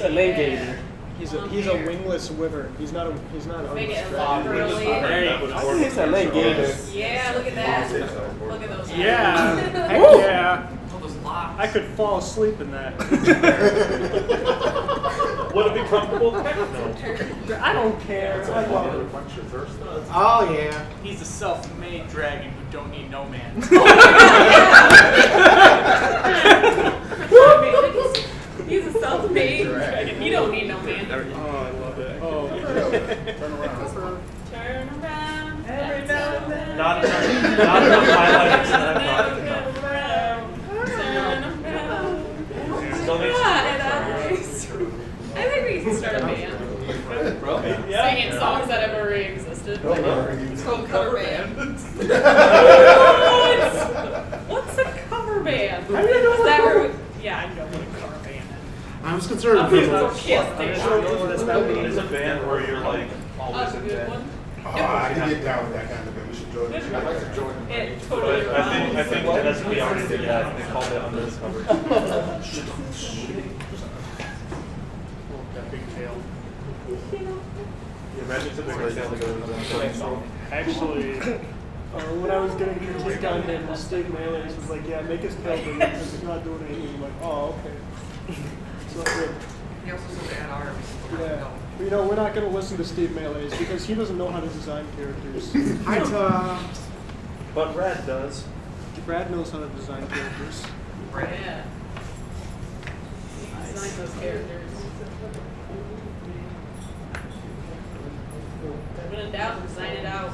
Speaker 8: a
Speaker 5: Yeah.
Speaker 8: He's a wingless wyvern. He's not a
Speaker 5: Make it
Speaker 8: wingless
Speaker 5: long,
Speaker 8: dragon.
Speaker 5: really.
Speaker 7: There you go.
Speaker 8: I think he's a gator.
Speaker 5: Yeah, look at that. Look at those eyes.
Speaker 8: Yeah, heck yeah.
Speaker 4: All those locks.
Speaker 8: I could fall asleep in that.
Speaker 12: Would it be comfortable? Heck no.
Speaker 8: I don't care. I love it.
Speaker 11: Quench your thirst.
Speaker 9: Oh yeah.
Speaker 7: He's a self-made dragon who don't need no man.
Speaker 5: He's a self-made dragon. He don't need no man.
Speaker 7: Oh, I love it.
Speaker 8: Oh.
Speaker 11: Turn around.
Speaker 5: Turn around. Every now and then.
Speaker 12: Not enough highlights that I'm talking about.
Speaker 5: Turn around.
Speaker 12: Still needs
Speaker 5: God, eyes. I think we can start a band. Singing songs that have already existed. It's called cover band. What's a cover band? Is that where we, yeah, I know what a cover band is.
Speaker 9: I was concerned
Speaker 5: I'm
Speaker 9: about
Speaker 5: just Kiss Station.
Speaker 12: It's a band where you're like always
Speaker 5: That's a
Speaker 12: in
Speaker 5: good
Speaker 12: bed.
Speaker 5: one.
Speaker 11: Oh, I can get down with that kind of thing. We should join it.
Speaker 5: It
Speaker 12: But
Speaker 5: totally
Speaker 12: I think
Speaker 5: rocks.
Speaker 12: NSP already did that. They called it Under Discovered.
Speaker 7: That big tail.
Speaker 12: Imagine it's a bigger tail that goes on.
Speaker 8: Actually, when I was getting critique on him, Mistake Mayonnaise was like, yeah, make his tail bigger because he's not doing anything. I'm like, oh, okay. It's not good.
Speaker 4: He also said to add arms.
Speaker 8: Yeah. You know, we're not going to listen to Steve Melee's because he doesn't know how to design characters.
Speaker 9: Hi, Tom.
Speaker 12: But Brad does.
Speaker 8: Brad knows how to design characters.
Speaker 5: Yeah. Design those characters. When in doubt, design it out.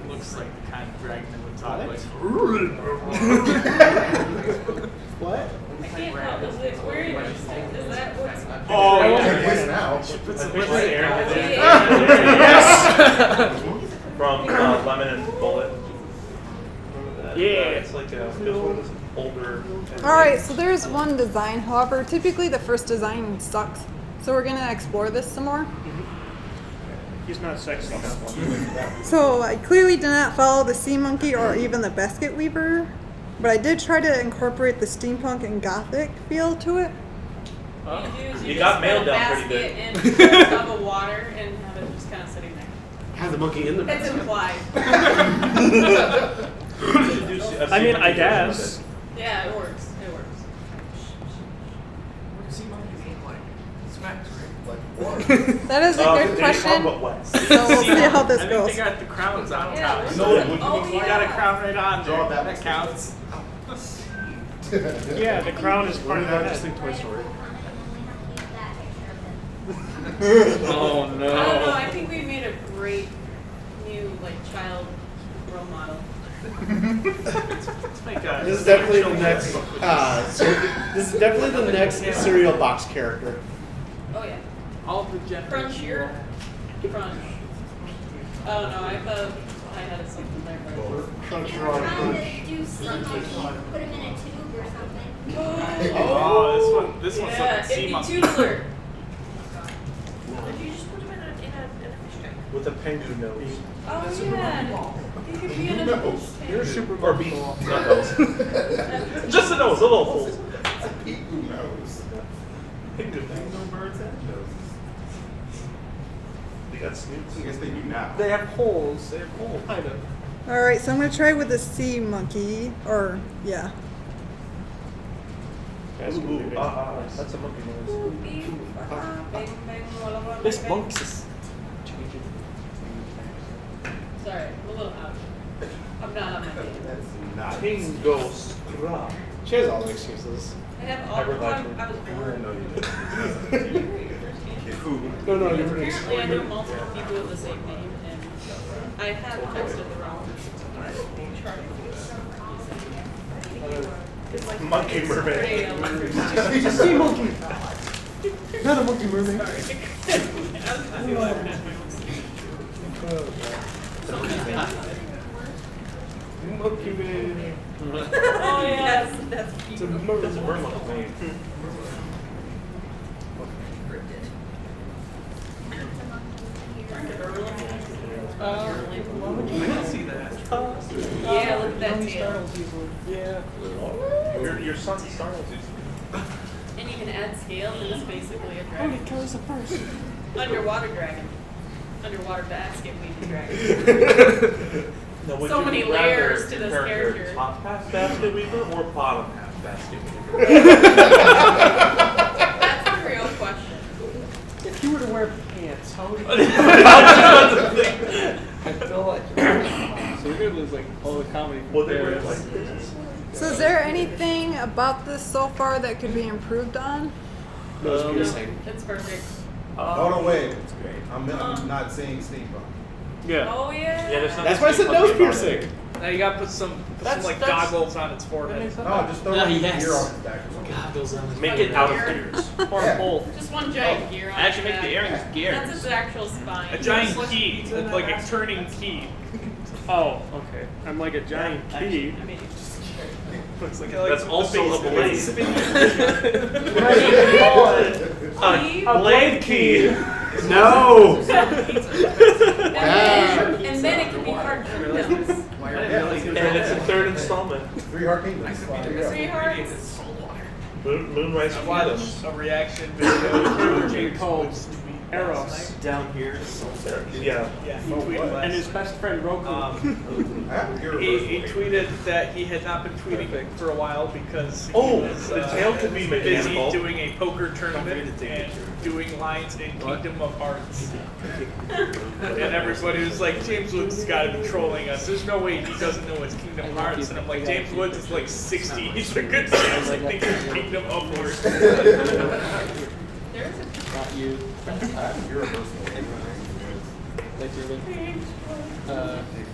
Speaker 7: Looks like the kind of dragon that would talk like.
Speaker 8: What?
Speaker 5: I can't help but it's very interesting. Is that what's...
Speaker 7: Oh,
Speaker 11: Yes, now.
Speaker 7: Put some lipstick there.
Speaker 12: Yes! From Lemon and Bullet.
Speaker 7: Yeah.
Speaker 12: It's like a older.
Speaker 1: All right, so there's one design. However, typically the first design sucks. So we're gonna explore this some more.
Speaker 8: He's not sexy.
Speaker 1: So I clearly did not follow the sea monkey or even the basket weaver, but I did try to incorporate the steampunk and gothic feel to it.
Speaker 12: You got mailed down pretty good.
Speaker 5: And a tub of water and have it just kind of sitting there.
Speaker 9: Have the monkey in the
Speaker 5: It's
Speaker 9: basket.
Speaker 5: implied.
Speaker 8: I mean, I guess.
Speaker 5: Yeah, it works. It works.
Speaker 4: What does sea monkeys look like? Smacks, right?
Speaker 1: That is a good question.
Speaker 12: But what?
Speaker 1: So we'll see how this
Speaker 7: I think
Speaker 1: goes.
Speaker 7: they got the crowns on
Speaker 5: Yeah,
Speaker 7: top.
Speaker 5: there's
Speaker 11: No,
Speaker 5: some-
Speaker 11: you
Speaker 7: You got a crown right on there.
Speaker 11: Draw that
Speaker 7: That counts.
Speaker 8: Yeah, the crown is part of
Speaker 9: I
Speaker 8: that.
Speaker 9: just think Toy Story.
Speaker 7: Oh
Speaker 5: I don't know. I think we made a great new child role model.
Speaker 7: Let's make a.
Speaker 9: This is definitely the next. This is definitely the next cereal box character.
Speaker 5: Oh yeah.
Speaker 7: All the genders.
Speaker 5: Crunchier. Crunch. Oh no, I thought I had something there. But...
Speaker 13: Trying to do sea monkey, put him in a tube or something.
Speaker 7: Oh, this one's
Speaker 5: Yeah,
Speaker 7: like a sea
Speaker 5: it'd be
Speaker 7: monkey.
Speaker 5: tubular.
Speaker 4: If you just put them in a fish tank.
Speaker 12: With a penguin nose.
Speaker 5: Oh yeah. He could be in a fish tank.
Speaker 8: You're super
Speaker 12: Or beef. Not nose. Just a nose, a little full.
Speaker 11: Who knows?
Speaker 12: Penguin nose.
Speaker 11: No birds have noses.
Speaker 12: They got snoots.
Speaker 11: I guess they do now.
Speaker 8: They have holes.
Speaker 12: They have holes.
Speaker 8: Kind of.
Speaker 1: All right, so I'm gonna try with the sea monkey, or yeah.
Speaker 12: That's a monkey nose.
Speaker 8: This monk's is
Speaker 5: Sorry, I'm a little out. I'm not on my game.
Speaker 11: That's not.
Speaker 12: Pingo scrub.
Speaker 9: She has all the excuses.
Speaker 5: I have all the time I was born.
Speaker 11: No, you didn't.
Speaker 9: No, no, you're
Speaker 5: Apparently, I know multiple people with the same name, and I have texted the wrong person.
Speaker 12: Monkey mermaid.
Speaker 8: It's a sea monkey. Not a monkey mermaid. Monkey man.
Speaker 5: Oh yeah, that's
Speaker 8: It's a
Speaker 5: cute.
Speaker 8: mermaid.
Speaker 12: That's a mermaid.
Speaker 4: I can see that.
Speaker 5: Yeah, look at that tail.
Speaker 8: Yeah.
Speaker 12: Your son Starles is.
Speaker 5: And you can add scale, and it's basically a
Speaker 8: Oh,
Speaker 5: dragon.
Speaker 8: he kills a person.
Speaker 5: Underwater dragon. Underwater basket weaving dragon.
Speaker 12: Now, would
Speaker 5: So
Speaker 12: you
Speaker 5: many
Speaker 12: rather
Speaker 5: layers to this
Speaker 12: compare your
Speaker 5: character.
Speaker 12: Top half basket weaver or bottom half basket weaver?
Speaker 5: That's a real question.
Speaker 8: If you were to wear pants, how would you?
Speaker 7: I feel like. So you're gonna lose all the comedy.
Speaker 12: Well, they were
Speaker 7: there.
Speaker 12: like this.
Speaker 1: So is there anything about this so far that could be improved on?
Speaker 9: Nose piercing.
Speaker 5: It's perfect.
Speaker 11: Oh, no, wait. It's great. I'm not saying steampunk.
Speaker 7: Yeah.
Speaker 5: Oh yeah.
Speaker 12: Yeah, there's
Speaker 9: That's why I said nose piercing.
Speaker 7: Now you gotta put some
Speaker 8: That's-
Speaker 7: goggles on its forehead.
Speaker 11: No, just throw
Speaker 10: Ah,
Speaker 11: a
Speaker 10: yes.
Speaker 11: gear on his back or something.
Speaker 10: Goggles on his
Speaker 12: Make it out of gears.
Speaker 7: Or a bowl.
Speaker 5: Just one giant gear on
Speaker 7: Actually,
Speaker 5: the
Speaker 7: make the
Speaker 5: back.
Speaker 7: earrings gears.
Speaker 5: That's its actual spine.
Speaker 7: A giant key. It's like a turning key.
Speaker 8: Oh, okay. I'm like a giant key.
Speaker 5: I mean,
Speaker 7: Looks like
Speaker 12: That's also a blade.
Speaker 5: Key?
Speaker 12: A blade key.
Speaker 9: No.
Speaker 5: and then it can be hard kingdoms.
Speaker 12: And it's a third installment.
Speaker 11: 3 hard kingdoms. There you go.
Speaker 5: Three hearts.
Speaker 12: Moonrise
Speaker 7: I
Speaker 12: Freedom.
Speaker 7: watched a reaction video. James
Speaker 8: called
Speaker 7: Woods tweet
Speaker 8: Eros.
Speaker 7: last night.
Speaker 4: Down here.
Speaker 12: Yeah.
Speaker 7: Yeah, he tweeted last
Speaker 8: And his best friend Roku.
Speaker 7: He tweeted that he had not been tweeting for a while because
Speaker 12: Oh,
Speaker 7: he was
Speaker 12: the tail could be
Speaker 7: busy
Speaker 12: mechanical.
Speaker 7: doing a poker tournament and doing lines in Kingdom of Hearts. And everybody was like, James Woods has got to be trolling us. There's no way he doesn't know it's Kingdom Hearts. And I'm like, James Woods is like 60. He's a good chance he thinks it's Kingdom of Hearts.
Speaker 5: There's a
Speaker 3: Not you.
Speaker 11: You're a personal.
Speaker 3: Thanks, Ruben.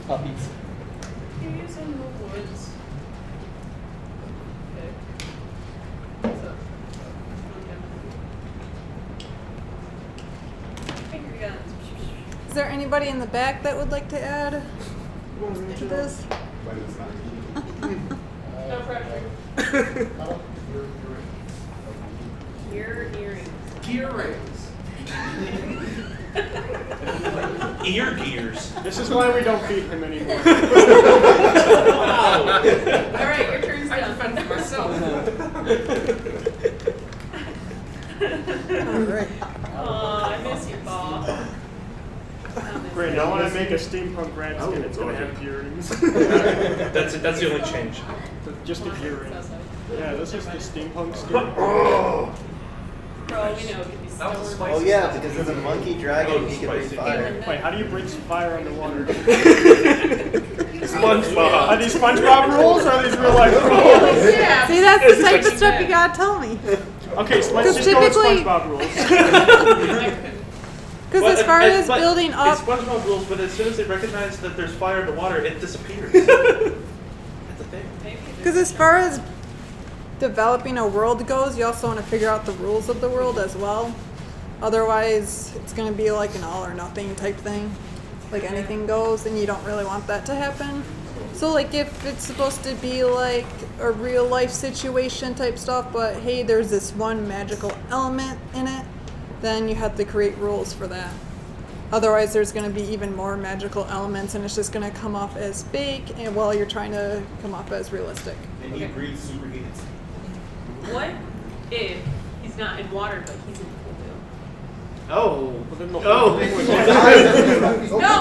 Speaker 3: Puppies.
Speaker 5: He's in the woods. Okay. What's up? Okay. Finger guns.
Speaker 1: Is there anybody in the back that would like to add to this?
Speaker 5: No pressure. Ear earrings.
Speaker 10: Gear rings.
Speaker 12: Ear gears.
Speaker 8: This is why we don't feed him anymore.
Speaker 10: Wow.
Speaker 5: All right, your turn's
Speaker 10: I
Speaker 5: done.
Speaker 10: defended myself.
Speaker 1: Alright.
Speaker 5: Aw, I miss you, Bob.
Speaker 8: Great, now when I make a steampunk rat skin, it's gonna have earrings.
Speaker 12: That's the only change.
Speaker 8: Just the earrings. Yeah, this is the steampunk skin.
Speaker 5: Bro, we know it could be
Speaker 10: That was a
Speaker 5: so
Speaker 10: spicy
Speaker 14: Oh yeah, because there's a monkey dragon, he can breathe
Speaker 12: spicy.
Speaker 14: fire.
Speaker 8: Wait, how do you breathe fire underwater?
Speaker 12: SpongeBob.
Speaker 8: Are these SpongeBob rules or are these real life rules?
Speaker 5: Yeah.
Speaker 1: See, that's the type of stuff you gotta tell me.
Speaker 8: Okay, so let's
Speaker 1: Because
Speaker 8: just go with
Speaker 1: typically-
Speaker 8: SpongeBob rules.
Speaker 1: Because as far as building up,
Speaker 12: It's SpongeBob rules, but as soon as they recognize that there's fire in the water, it disappears. That's the thing.
Speaker 1: because as far as developing a world goes, you also want to figure out the rules of the world as well. Otherwise, it's going to be like an all or nothing type thing. Like anything goes, and you don't really want that to happen. So like if it's supposed to be like a real life situation type stuff, but hey, there's this one magical element in it, then you have to create rules for that. Otherwise, there's going to be even more magical elements, and it's just going to come off as fake, and while you're trying to come off as realistic.
Speaker 11: And he breathes superheated.
Speaker 5: What if he's not in water, but he's in the pool?
Speaker 9: Oh.
Speaker 8: Well, then the
Speaker 9: Oh.
Speaker 8: whole thing would
Speaker 5: No,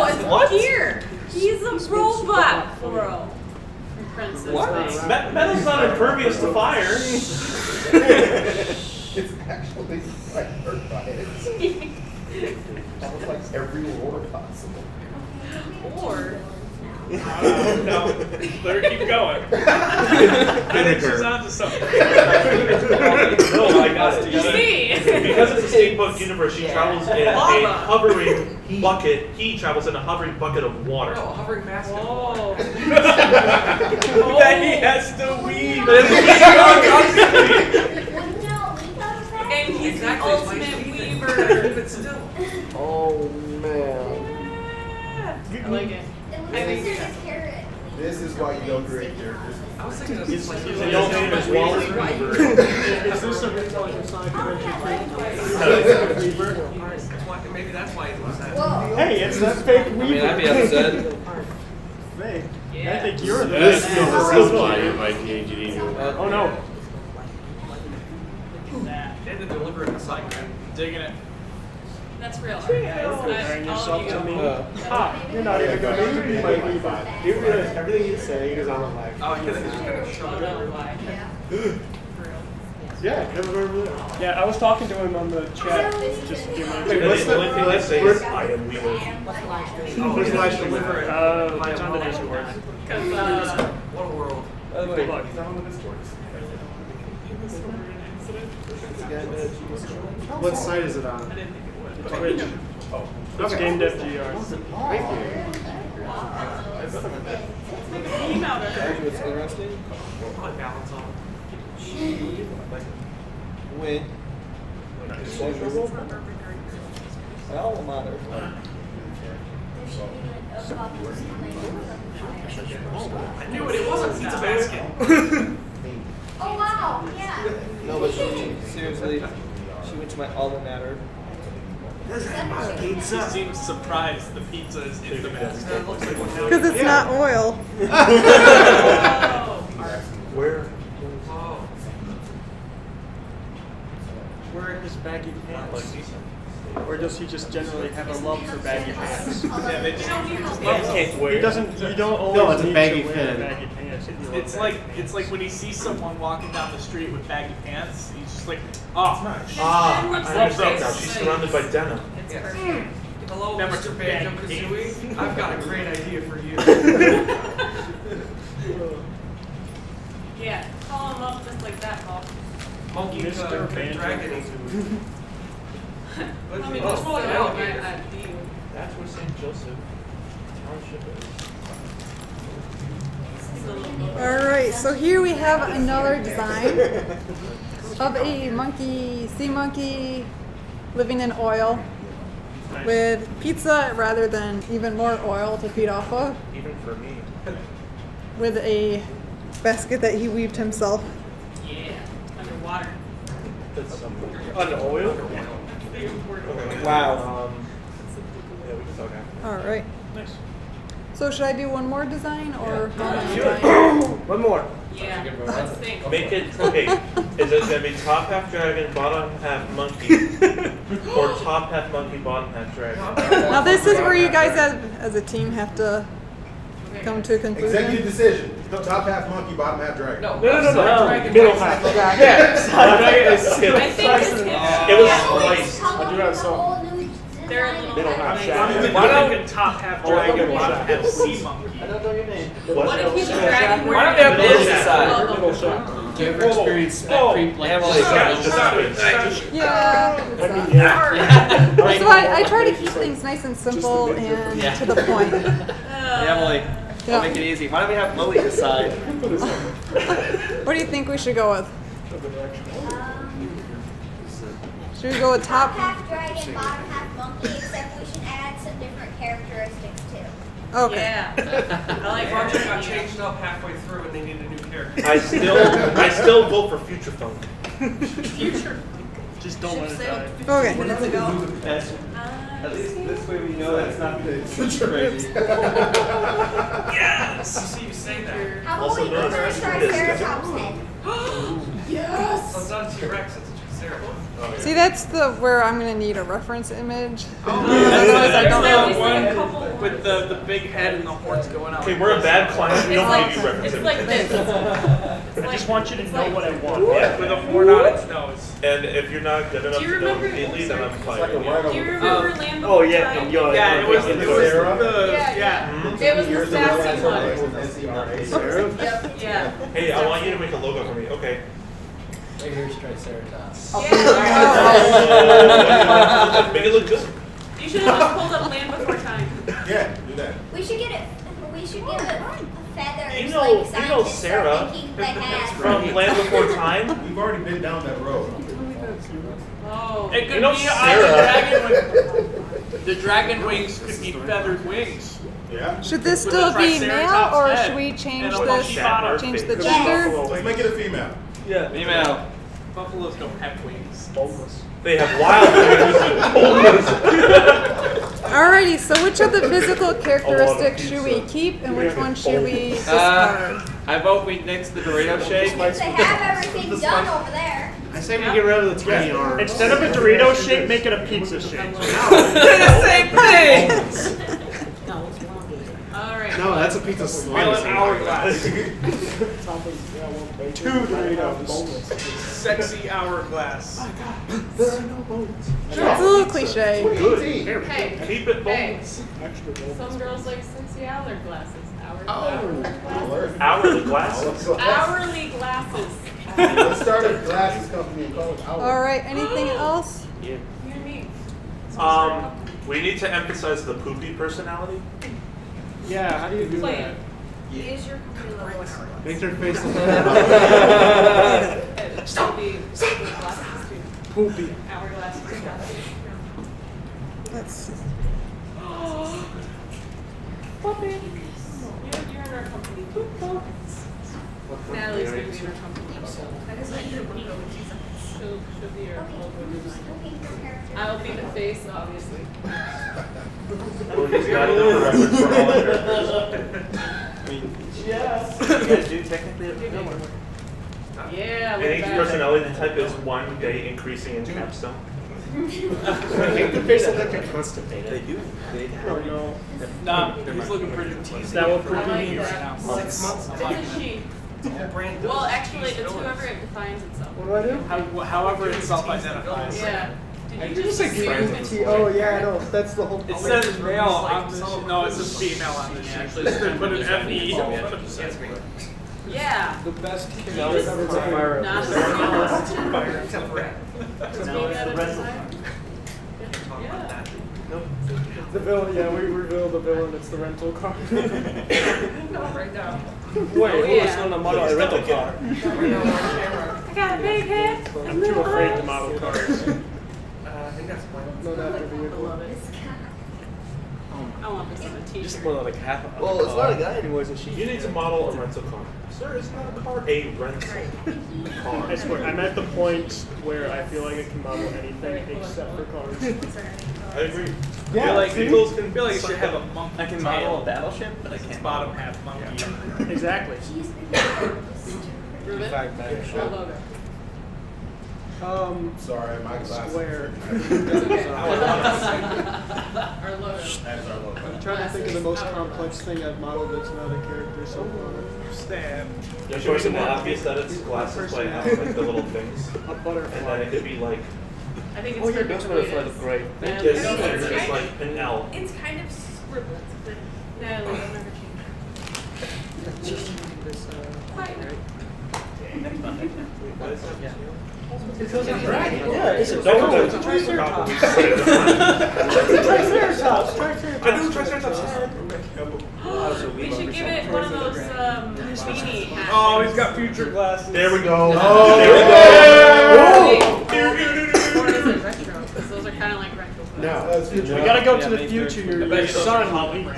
Speaker 5: it's
Speaker 12: What?
Speaker 5: here. He's a robot, bro. From Princess Leia.
Speaker 12: Metal's not impervious to fire.
Speaker 11: It's actually like hurt by it. Almost like every war possible.
Speaker 5: Or
Speaker 7: No, let her keep going. I think she's onto something.
Speaker 12: No, I got it.
Speaker 5: you see?
Speaker 12: Because it's a steampunk universe, she travels in a
Speaker 5: Lava.
Speaker 12: hovering bucket. He travels in a hovering bucket of water.
Speaker 10: No, a hovering basket.
Speaker 5: Oh.
Speaker 7: That he has to weave.
Speaker 13: Wouldn't y'all leave out of that?
Speaker 5: And he's
Speaker 10: Exactly,
Speaker 5: the
Speaker 10: it's my
Speaker 5: ultimate
Speaker 10: favorite.
Speaker 5: weaver.
Speaker 10: Keep it still.
Speaker 9: Oh man.
Speaker 5: I like it.
Speaker 13: It
Speaker 5: I
Speaker 13: looks
Speaker 5: think
Speaker 13: like
Speaker 5: you're
Speaker 13: a carrot.
Speaker 11: This is why you don't create characters.
Speaker 10: I was thinking of
Speaker 8: Is
Speaker 10: like
Speaker 8: the ultimate
Speaker 12: is Wally
Speaker 8: Is this a Sonic Weaver?
Speaker 10: Maybe that's why it was that.
Speaker 13: Whoa.
Speaker 8: Hey, it's that fake Weaver.
Speaker 3: I mean, I'd be upset.
Speaker 8: Fake. I
Speaker 5: Yeah.
Speaker 8: think you're the
Speaker 9: This
Speaker 8: best.
Speaker 9: is a supply of my PhD.
Speaker 8: Oh no.
Speaker 10: They had to deliver it in a cycle.
Speaker 7: Digging it.
Speaker 5: That's real.
Speaker 8: Comparing yourself to me. You're not even going to be my Weaver.
Speaker 9: You realize everything you say is on like.
Speaker 10: Oh, because it's just gonna show up.
Speaker 8: Yeah, come over there. Yeah, I was talking to him on the chat. Just to give me
Speaker 9: Wait, what's the
Speaker 12: only thing they say is, I am weaver.
Speaker 9: Where's the live stream?
Speaker 8: it's on the Discord.
Speaker 10: What a world.
Speaker 8: By the way,
Speaker 11: He's not on the Discord.
Speaker 9: What site is it on?
Speaker 8: Twitch.
Speaker 11: Oh.
Speaker 8: It's GamedevGR.
Speaker 9: Thank you.
Speaker 5: Email her.
Speaker 3: What's interesting?
Speaker 10: Probably balance on.
Speaker 3: When alma mater.
Speaker 10: I knew it. It was a pizza basket.
Speaker 13: Oh wow, yeah.
Speaker 3: No, but seriously, she went to my alma mater.
Speaker 7: He seems surprised the pizza is in the basket.
Speaker 1: because it's not oil.
Speaker 10: Oh.
Speaker 11: Where?
Speaker 10: Whoa.
Speaker 8: baggy pants? Or does he just generally have a love for baggy pants?
Speaker 7: Yeah, they just
Speaker 8: Can't wear. He doesn't. You don't always
Speaker 9: No, it's a
Speaker 8: need
Speaker 9: baggy
Speaker 8: to wear
Speaker 9: fit.
Speaker 8: baggy pants. If you love
Speaker 7: It's
Speaker 8: baggy
Speaker 7: like when he sees someone walking down the street with baggy pants, he's just like, oh,
Speaker 12: Nice.
Speaker 5: Ah,
Speaker 12: I understand now. She's surrounded by denim.
Speaker 5: It's perfect.
Speaker 15: Hello,
Speaker 7: Never
Speaker 15: Mr.
Speaker 7: took
Speaker 15: Banjo
Speaker 7: baggy
Speaker 15: Kazooie. I've got a great idea for you.
Speaker 5: Yeah, call him up just like that, Bob.
Speaker 15: Monkey
Speaker 8: Mr.
Speaker 15: Dragon.
Speaker 8: Banjo.
Speaker 5: I mean,
Speaker 15: Oh,
Speaker 5: just like
Speaker 15: yeah.
Speaker 5: I do.
Speaker 12: That's where St. Joseph Township is.
Speaker 1: All right, so here we have another design of a monkey, sea monkey, living in oil with pizza rather than even more oil to feed off of,
Speaker 12: Even for me.
Speaker 1: with a basket that he weaved himself.
Speaker 5: Yeah, underwater.
Speaker 12: That's something.
Speaker 8: On oil?
Speaker 12: Wow. Yeah, we can talk after.
Speaker 1: All right.
Speaker 8: Nice.
Speaker 1: So should I do one more design or how many
Speaker 12: Do
Speaker 1: designs?
Speaker 8: One more.
Speaker 5: Yeah, let's think.
Speaker 12: Make it, okay, is it gonna be top half dragon, bottom half monkey? Or top half monkey, bottom half dragon?
Speaker 1: Now this is where you guys as a team have to come to a conclusion.
Speaker 11: Executive decision. Top half monkey, bottom half dragon.
Speaker 15: No,
Speaker 8: No. Middle half.
Speaker 12: Yeah.
Speaker 5: I think it's
Speaker 12: It was sliced.
Speaker 13: I
Speaker 8: do that so.
Speaker 5: They're a little
Speaker 8: Middle half shaft.
Speaker 7: I'm thinking top half dragon, bottom half sea monkey.
Speaker 5: What if he's a dragon?
Speaker 15: Why don't we have
Speaker 5: wearing
Speaker 15: this
Speaker 5: a-
Speaker 15: side?
Speaker 8: Middle shaft.
Speaker 10: Do you ever experience spec creep like
Speaker 1: Yeah.
Speaker 8: I mean, yeah.
Speaker 1: So I try to keep things nice and simple and to the point.
Speaker 14: Emily,
Speaker 1: Yeah.
Speaker 14: I'll make it easy. Why don't we have Lily decide?
Speaker 1: What do you think we should go with? Should we go with
Speaker 13: Top
Speaker 1: top?
Speaker 13: half dragon, bottom half monkey, except we should add some different characteristics too.
Speaker 1: Okay.
Speaker 5: Yeah. I like
Speaker 15: Project got changed up halfway through and they need a new character.
Speaker 12: I still vote for Future Funk.
Speaker 5: future.
Speaker 8: Just don't let it die.
Speaker 1: Okay.
Speaker 5: Minutes ago.
Speaker 14: At least this way we know that's not the crazy.
Speaker 15: Yes! You see, you say that.
Speaker 13: How about we go for a Triceratops head?
Speaker 5: Yes.
Speaker 15: So it's not a T-Rex, it's a Triceratops.
Speaker 1: See, that's where I'm gonna need a reference image.
Speaker 7: Otherwise, I don't
Speaker 5: There's
Speaker 7: know
Speaker 5: at least like a
Speaker 7: one
Speaker 5: couple-
Speaker 7: with the big head and the horns going out.
Speaker 12: Okay, we're a bad client, we
Speaker 5: It's
Speaker 12: don't
Speaker 5: like,
Speaker 12: give you references.
Speaker 5: it's like this.
Speaker 8: I just want you to know what I want.
Speaker 7: Yeah, with a horn on its nose.
Speaker 12: And if you're not good enough
Speaker 5: Do you
Speaker 12: to know
Speaker 5: remember-
Speaker 12: immediately, then I'm
Speaker 11: It's
Speaker 12: fine.
Speaker 11: like a
Speaker 5: Do you remember Land
Speaker 8: Oh
Speaker 5: Before
Speaker 8: yeah,
Speaker 5: Time?
Speaker 8: and you're
Speaker 7: Yeah, it was the
Speaker 5: Yeah. It was the sassy one.
Speaker 8: Sarah?
Speaker 5: Yep. Yeah.
Speaker 12: Hey, I want you to make a logo for me. Okay.
Speaker 10: Right here's Triceratops.
Speaker 12: Make it look good.
Speaker 5: You should have just pulled up Land Before Time.
Speaker 11: Yeah, do that.
Speaker 13: We should get it. We should give it feathers.
Speaker 12: You know
Speaker 13: like scientists
Speaker 12: Sarah
Speaker 13: are thinking they have.
Speaker 12: from Land Before Time.
Speaker 11: We've already been down that road.
Speaker 5: Oh.
Speaker 7: It could
Speaker 12: You know
Speaker 7: be
Speaker 12: Sarah.
Speaker 7: the dragon wings could be feathered wings.
Speaker 11: Yeah.
Speaker 1: Should this
Speaker 7: With
Speaker 1: still
Speaker 7: a
Speaker 1: be male
Speaker 7: Triceratops
Speaker 1: or
Speaker 7: head
Speaker 1: should we change
Speaker 7: and a
Speaker 1: this?
Speaker 7: monkey bottom.
Speaker 1: Change the
Speaker 13: Yes.
Speaker 1: gender?
Speaker 11: Let's make it a female.
Speaker 8: Yeah.
Speaker 14: Female.
Speaker 7: Buffaloes don't have wings.
Speaker 8: Boneless.
Speaker 12: They have wild wings.
Speaker 1: Alrighty, so which of the physical characteristics should we keep and which one should we discard?
Speaker 14: I vote we nix the Dorito shake.
Speaker 13: They have everything done over there.
Speaker 9: I say we get rid of the tiny arms.
Speaker 8: Instead of a Dorito shape, make it a pizza shape.
Speaker 5: the same thing. All right.
Speaker 9: No, that's a pizza slice.
Speaker 7: Hourglass.
Speaker 8: Two Doritos.
Speaker 7: Sexy hourglass.
Speaker 9: There are no bones.
Speaker 1: It's a little cliche.
Speaker 12: Good.
Speaker 5: Hey.
Speaker 12: Keep it
Speaker 5: Hey.
Speaker 12: boneless.
Speaker 8: Extra boneless.
Speaker 5: Some girls like sexy hourglasses.
Speaker 12: Hourly glasses.
Speaker 5: Hourly glasses.
Speaker 11: Let's start a glasses company and call it Owl.
Speaker 1: Alright, anything else?
Speaker 12: Yeah.
Speaker 5: You and me.
Speaker 12: We need to emphasize the poopy personality.
Speaker 8: Yeah, how do you do
Speaker 5: Play
Speaker 8: that?
Speaker 5: it. Is your company level 1 hourglass?
Speaker 9: Make their face
Speaker 5: Stop. Glasses too.
Speaker 8: Poopy.
Speaker 5: Hourglass.
Speaker 1: Let's see.
Speaker 5: Puppy. You're in our company. Natalie's gonna be in our company. She'll be your I'll be the face, obviously.
Speaker 12: Well, he's got enough reference for all the characters.
Speaker 14: Yes. You guys do technically have to
Speaker 5: Yeah,
Speaker 12: I think personality type is 1 day increasing in capstone.
Speaker 9: Make the face look like you're constipated.
Speaker 12: They do. They
Speaker 8: Oh no.
Speaker 7: Nah, he's looking pretty
Speaker 8: That will prove
Speaker 5: like
Speaker 8: me
Speaker 5: it.
Speaker 8: right now.
Speaker 15: 6 months.
Speaker 5: It's a she.
Speaker 15: The whole brand does.
Speaker 5: Well, actually, it's whoever it defines itself.
Speaker 8: What do I do?
Speaker 7: However it self-identifies.
Speaker 5: Yeah.
Speaker 8: I
Speaker 5: Did you
Speaker 8: just
Speaker 5: just
Speaker 8: say T. Oh yeah, I know. That's the whole.
Speaker 7: It says male on this sheet. No, it says female on this sheet. They put an FE.
Speaker 5: Yeah.
Speaker 8: The best kid I've ever done.
Speaker 5: Not a female. It's being out of design. Yeah.
Speaker 8: The villain, yeah, we reveal the villain. It's the rental car.
Speaker 5: No, right now.
Speaker 8: Wait, who's on the model a rental car?
Speaker 5: I got a big head.
Speaker 8: I'm too afraid to model cars.
Speaker 15: I think that's fine.
Speaker 8: No, not the
Speaker 5: I
Speaker 8: vehicle.
Speaker 5: love it. I want this on a t-shirt.
Speaker 12: Just more like half.
Speaker 14: Well, it's not a guy anymore, it's a she.
Speaker 12: You need to model a rental car. Sir, it's not a car. A rental car.
Speaker 8: I swear, I'm at the point where I feel like I can model anything except for cars.
Speaker 12: I agree.
Speaker 8: Yeah,
Speaker 7: I feel like
Speaker 8: see?
Speaker 7: I feel like it should have a monkey
Speaker 6: I can
Speaker 7: tail.
Speaker 6: model a battleship, but I
Speaker 7: It's
Speaker 6: can't.
Speaker 7: bottom half monkey.
Speaker 8: Exactly.
Speaker 5: Ruben?
Speaker 12: Fact, man.
Speaker 5: Our logo.
Speaker 11: Sorry, my glasses.
Speaker 8: Square.
Speaker 5: Our logo.
Speaker 11: That's our logo.
Speaker 8: I'm trying to think of the most complex thing I've modeled that's not a character so far.
Speaker 7: Stan.
Speaker 12: Yeah, of course, in the obvious that it's glasses, but I have like the little things.
Speaker 8: A butterfly.
Speaker 12: And then it could be like,
Speaker 5: I think it's
Speaker 12: oh, your
Speaker 5: perfect
Speaker 12: nose
Speaker 5: the way it
Speaker 12: butterfly
Speaker 5: is.
Speaker 12: look great.
Speaker 5: Yeah.
Speaker 12: Yes,
Speaker 5: I mean,
Speaker 12: and
Speaker 5: it's
Speaker 12: then it's
Speaker 5: kind
Speaker 12: like an L.
Speaker 5: It's kind of scribbled, but no, it'll never change.
Speaker 12: What is that?
Speaker 6: Yeah.
Speaker 8: It goes on dragon. Yeah, it's a
Speaker 12: No,
Speaker 8: it's a
Speaker 12: it's a
Speaker 8: triceratops.
Speaker 12: It's
Speaker 8: It's a triceratops.
Speaker 12: I do Triceratops head.
Speaker 5: We should give it one of those beanie hats.
Speaker 7: Oh, he's got future glasses.
Speaker 12: There we go.
Speaker 8: Oh.
Speaker 12: There we go.
Speaker 5: Or is it retro? Because those are kind of like retro.
Speaker 9: No.
Speaker 8: We gotta go to the future. Your son,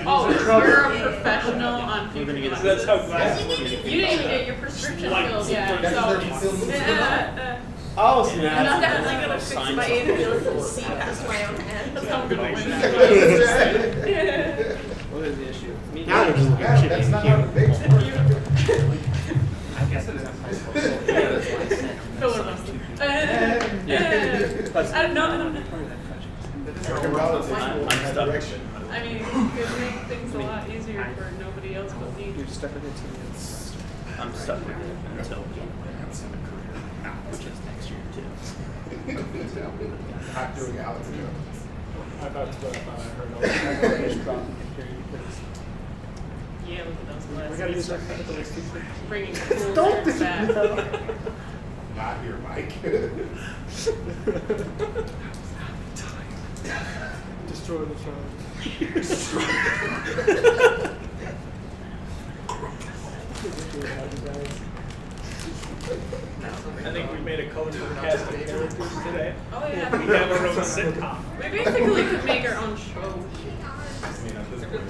Speaker 5: Oh, you're a professional on future glasses.
Speaker 7: That's how glasses
Speaker 5: You didn't even get your prescription filled yet, so.
Speaker 9: Oh,
Speaker 5: I'm
Speaker 9: snap.
Speaker 5: definitely gonna fix my aid and be able to see past my own head. That's how I'm gonna win that.
Speaker 6: What is the issue?
Speaker 9: Now you're just looking
Speaker 11: Yeah,
Speaker 9: shitty
Speaker 11: that's
Speaker 9: and
Speaker 11: not how
Speaker 9: cute.
Speaker 11: the bigs work.
Speaker 15: I guess it is in high school.
Speaker 5: Filler busted. I don't know.
Speaker 11: Every relative will in that direction.
Speaker 5: I mean, it could make things a lot easier for nobody else but me.
Speaker 8: You're stuck with it.
Speaker 6: I'm stuck with it until which is next year too.
Speaker 11: Not doing Alex.
Speaker 8: I'm about to go. I heard all this drop.
Speaker 5: Yeah, look at those
Speaker 8: We
Speaker 5: glasses.
Speaker 8: gotta use our technical excuses.
Speaker 5: Bringing cool
Speaker 8: Don't do
Speaker 5: back.
Speaker 8: that.
Speaker 11: Not here, Mike.
Speaker 8: Destroy the throne.
Speaker 7: I think we made a colorful cast of characters today.
Speaker 5: Oh yeah.
Speaker 7: We have our own sitcom.
Speaker 5: We basically could make our own show.
Speaker 11: I mean, at this point,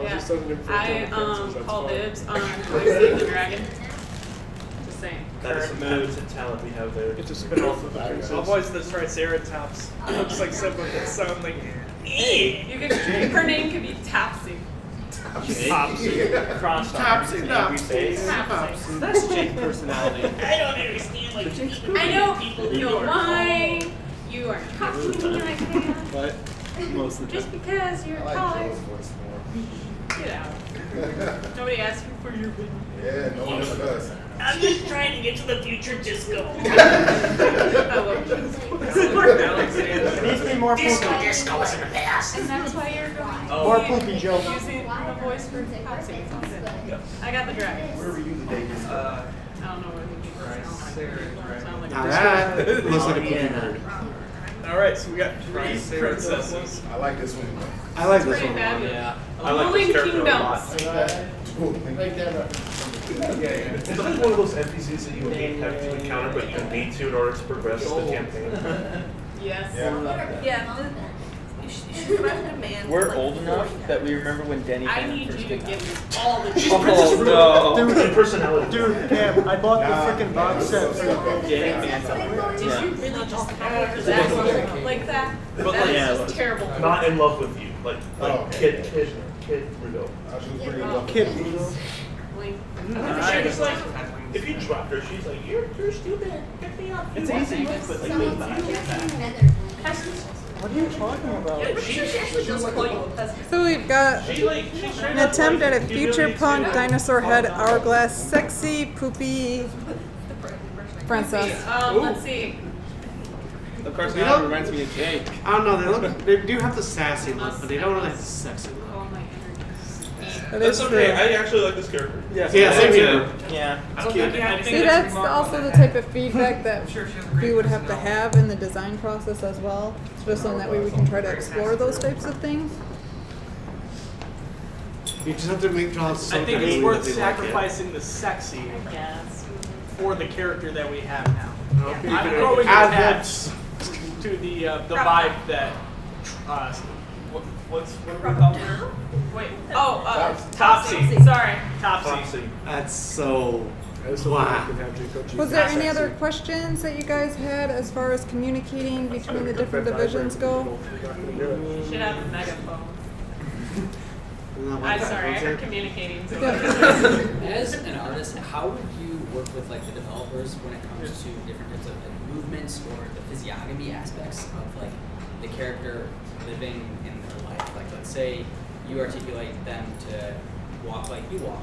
Speaker 5: Yeah.
Speaker 8: Just doesn't infringe on
Speaker 5: I
Speaker 8: the princess, that's
Speaker 5: call
Speaker 8: fine.
Speaker 5: dibs on Save the Dragon. Just saying.
Speaker 12: That is some limited talent we have there.
Speaker 8: It's a spin-off of the
Speaker 7: I'll
Speaker 8: princess.
Speaker 7: voice the Triceratops. Looks like someone that sound like
Speaker 5: You could, her name could be Topsy.
Speaker 12: Topsy. Crossed arms and angry face.
Speaker 5: Topsy.
Speaker 12: That's Jake's personality.
Speaker 5: I don't understand. Like, I know people know why you are talking to me like that.
Speaker 12: But most of the
Speaker 5: Just
Speaker 12: time.
Speaker 5: because you're
Speaker 11: I like
Speaker 5: college.
Speaker 11: Joe's voice more.
Speaker 5: Get out. Nobody asked you for your opinion.
Speaker 11: Yeah, no one ever does.
Speaker 5: I'm just trying to get to the future disco. I love disco.
Speaker 8: It needs to be more poopy.
Speaker 5: Disco is in the past. And that's why you're going
Speaker 8: More poopy, Joe.
Speaker 5: using the voice for Topsy. I got the dragon.
Speaker 12: Where were you today?
Speaker 5: I don't know what it means. Sound like
Speaker 9: Now
Speaker 5: a
Speaker 9: that looks like a poopy nerd.
Speaker 7: Alright, so we got 3 princesses.
Speaker 11: I like this one.
Speaker 9: I like
Speaker 5: It's
Speaker 9: this
Speaker 5: pretty
Speaker 9: one.
Speaker 5: fabulous.
Speaker 6: Yeah.
Speaker 12: I like
Speaker 5: Ruling
Speaker 12: this character a lot.
Speaker 5: Kingdoms.
Speaker 11: Like that.
Speaker 12: It's like one of those NPCs that you hate having to encounter, but you need to in order to progress the campaign.
Speaker 5: Yes.
Speaker 11: Yeah.
Speaker 5: You should come out and demand.
Speaker 6: We're old enough that we remember when Denny
Speaker 5: I
Speaker 6: Phantom
Speaker 5: need
Speaker 6: first
Speaker 5: you to
Speaker 6: came
Speaker 5: give
Speaker 6: out.
Speaker 5: me all the
Speaker 6: Oh no.
Speaker 12: Dude, personality.
Speaker 8: Dude, Cam, I bought the freaking box set for you.
Speaker 6: Denny Phantom.
Speaker 5: Did
Speaker 6: Yeah.
Speaker 5: you really just have that like that?
Speaker 12: But
Speaker 5: That
Speaker 12: like,
Speaker 5: is just terrible.
Speaker 12: not in love with you. Like
Speaker 11: Oh.
Speaker 12: kid Rudo.
Speaker 11: I should bring it up.
Speaker 8: Kid Uno.
Speaker 5: Blink.
Speaker 12: She was like, if you dropped her, she's like, you're stupid. Pick me up. It's easy. You can put like
Speaker 13: Someone's
Speaker 12: me back.
Speaker 13: suggesting feather blink.
Speaker 8: What are you talking about?
Speaker 5: I'm pretty sure she actually does call you a peasant.
Speaker 1: So we've got
Speaker 7: She straight
Speaker 1: an
Speaker 7: up,
Speaker 1: attempt
Speaker 7: like,
Speaker 1: at a
Speaker 7: if you
Speaker 1: future
Speaker 7: really
Speaker 1: punk
Speaker 7: say that-
Speaker 1: dinosaur head hourglass sexy poopy princess.
Speaker 5: Let's see.
Speaker 6: Of course,
Speaker 9: You
Speaker 6: now
Speaker 9: know-
Speaker 6: it reminds me of Jake.
Speaker 9: I don't know. They do have the sassy look, but they don't really have the sexy look.
Speaker 5: All my energy.
Speaker 1: That
Speaker 7: That's
Speaker 1: is
Speaker 7: okay.
Speaker 1: true.
Speaker 7: I actually like this character.
Speaker 9: Yeah, same here.
Speaker 6: Yeah.
Speaker 7: I don't think I
Speaker 1: See,
Speaker 7: think
Speaker 1: that's also the type of feedback that we would have to have in the design process as well, just so that way we can try to explore those types of things.
Speaker 9: You just have to draw
Speaker 7: I
Speaker 9: something
Speaker 7: think it's
Speaker 9: that
Speaker 7: worth
Speaker 9: they like it.
Speaker 7: sacrificing the sexy
Speaker 5: I guess.
Speaker 7: for the character that we have now.
Speaker 9: Okay,
Speaker 7: I'm
Speaker 9: you
Speaker 7: throwing
Speaker 9: could
Speaker 7: your
Speaker 9: add
Speaker 7: hats to the vibe that what are we calling her?
Speaker 5: Wait. Oh,
Speaker 7: Topsy.
Speaker 5: Sorry.
Speaker 7: Topsy.
Speaker 9: That's so.
Speaker 8: I was hoping I could have Jacob G.
Speaker 1: Was there any other questions that you guys had as far as communicating between the different divisions go?
Speaker 5: You should have a megaphone.
Speaker 9: Isn't that what
Speaker 5: I'm
Speaker 9: that
Speaker 5: sorry, I
Speaker 9: was
Speaker 5: heard
Speaker 9: like?
Speaker 5: communicating. So
Speaker 16: As an artist, how would you work with like the developers when it comes to different types of like, movements or the physiognomy aspects of like the character living in their life? Like, let's say you articulate them to walk like you walk,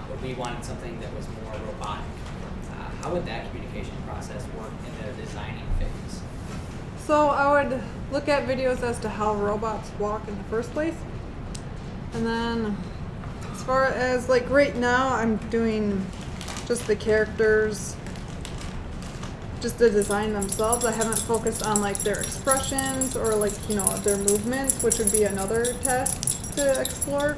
Speaker 16: but we wanted something that was more robotic. How would that communication process work in the designing phase?
Speaker 1: So I would look at videos as to how robots walk in the first place. And then as far as like right now, I'm doing just the characters, just the design themselves. I haven't focused on like their expressions or like, you know, their movements, which would be another task to explore.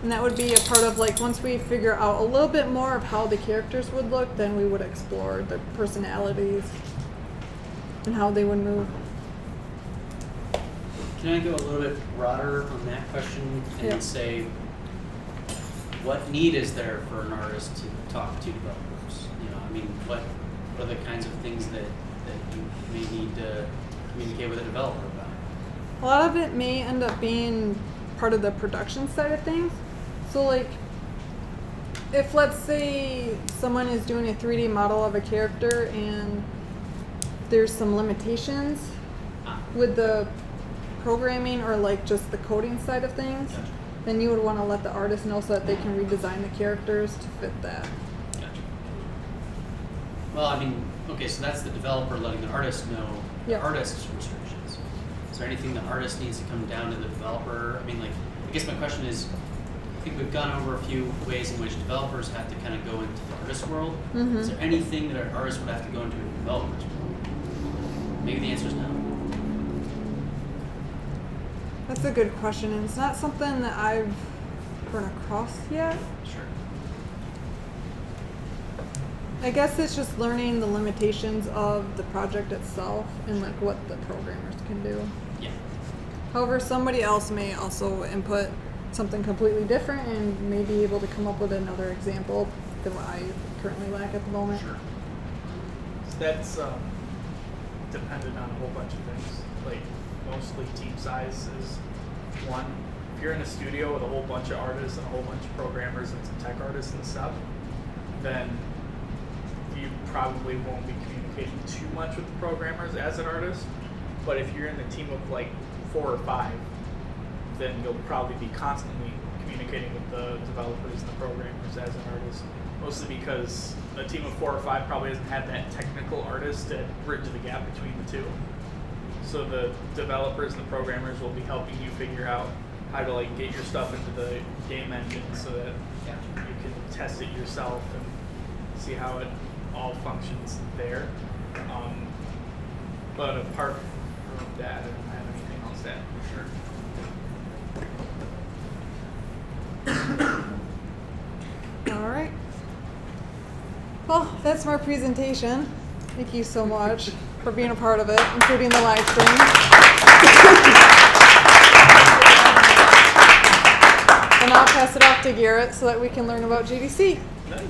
Speaker 1: And that would be a part of like, once we figure out a little bit more of how the characters would look, then we would explore their personalities and how they would move.
Speaker 10: Can I go a little bit broader on that question and
Speaker 1: Yeah.
Speaker 10: say, what need is there for an artist to talk to developers? You know, I mean, what are the kinds of things that you may need to communicate with a developer about?
Speaker 1: A lot of it may end up being part of the production side of things. So like, if let's say someone is doing a 3D model of a character and there's some limitations with the programming or like just the coding side of things,
Speaker 10: Gotcha.
Speaker 1: then you would want to let the artist know so that they can redesign the characters to fit that.
Speaker 10: Gotcha. Well, I mean, okay, so that's the developer letting the artist know
Speaker 1: Yep.
Speaker 10: the artist's restrictions. Is there anything the artist needs to come down to the developer? I mean, like, I guess my question is, I think we've gone over a few ways in which developers have to kind of go into the artist world.
Speaker 1: Mhm.
Speaker 10: Is there anything that an artist would have to go into a developer's world? Maybe the answer is no.
Speaker 1: That's a good question, and it's not something that I've run across yet.
Speaker 10: Sure.
Speaker 1: I guess it's just learning the limitations of the project itself and like what the programmers can do.
Speaker 10: Yeah.
Speaker 1: However, somebody else may also input something completely different and may be able to come up with another example than what I currently lack at the moment.
Speaker 10: Sure.
Speaker 7: That's dependent on a whole bunch of things. Like mostly team size is one. If you're in a studio with a whole bunch of artists and a whole bunch of programmers and some tech artists and stuff, then you probably won't be communicating too much with the programmers as an artist. But if you're in a team of like 4 or 5, then you'll probably be constantly communicating with the developers and the programmers as an artist. Mostly because a team of 4 or 5 probably doesn't have that technical artist to bridge the gap between the two. So the developers and the programmers will be helping you figure out how to like get your stuff into the game engine so that you can test it yourself and see how it all functions there. But apart from that, I don't have anything else to add for sure.
Speaker 1: All right. Well, that's my presentation. Thank you so much for being a part of it, including the live stream. And I'll pass it off to Garrett so that we can learn about GDC.
Speaker 6: Nice.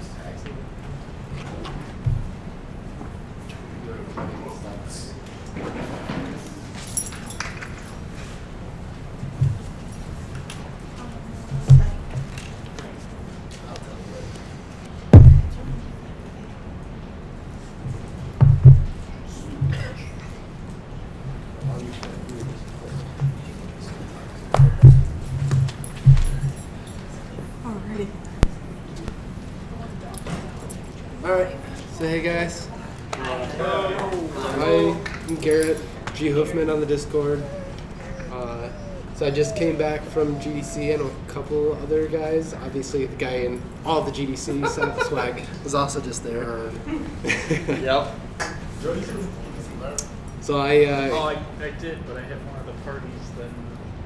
Speaker 3: Alright, so hey guys. I'm Garrett, G. Hoofman on the Discord. So I just came back from GDC and a couple other guys. Obviously the guy in all the GDC swag was also just there.
Speaker 4: Yep.
Speaker 3: So
Speaker 7: I did, but I had more of the parties than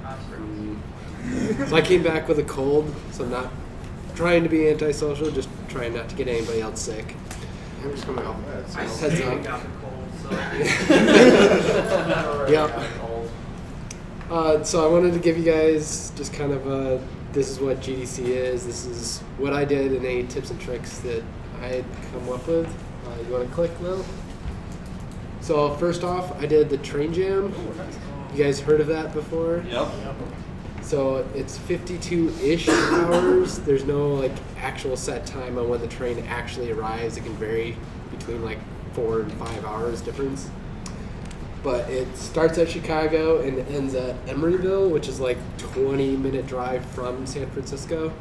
Speaker 7: Osprey.
Speaker 3: So I came back with a cold, so I'm not trying to be antisocial, just trying not to get anybody else sick.
Speaker 9: I'm just coming off that.
Speaker 15: I
Speaker 3: Heads
Speaker 15: still
Speaker 3: up.
Speaker 15: got the cold, so.
Speaker 3: Yep. So I wanted to give you guys just kind of this is what GDC is. This is what I did and any tips and tricks that I had come up with. You want to click, Will? So first off, I did the train jam. You guys heard of that before?
Speaker 4: Yep.
Speaker 3: So it's 52-ish hours. There's no like actual set time on when the train actually arrives. It can vary between like 4 and 5 hours difference. But it starts at Chicago and ends at Emeryville, which is like 20-minute drive from San Francisco.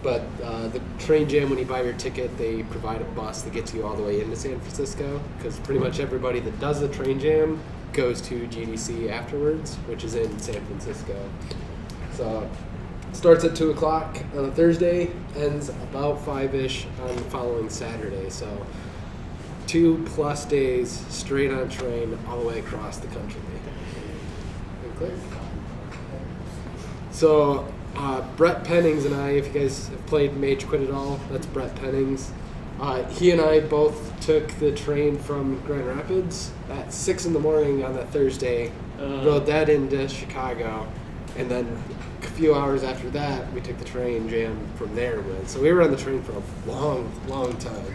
Speaker 3: But the train jam, when you buy your ticket, they provide a bus that gets you all the way into San Francisco, because pretty much everybody that does the train jam goes to GDC afterwards, which is in San Francisco. So it starts at 2 o'clock on a Thursday, ends about 5-ish on the following Saturday. So 2+ days straight on train all the way across the country. Clear? So Brett Pennings and I, if you guys have played Mage Quit at all, that's Brett Pennings. He and I both took the train from Grand Rapids at 6 in the morning on that Thursday, rode that into Chicago, and then a few hours after that, we took the train jam from there. So we were on the train for a long, long time.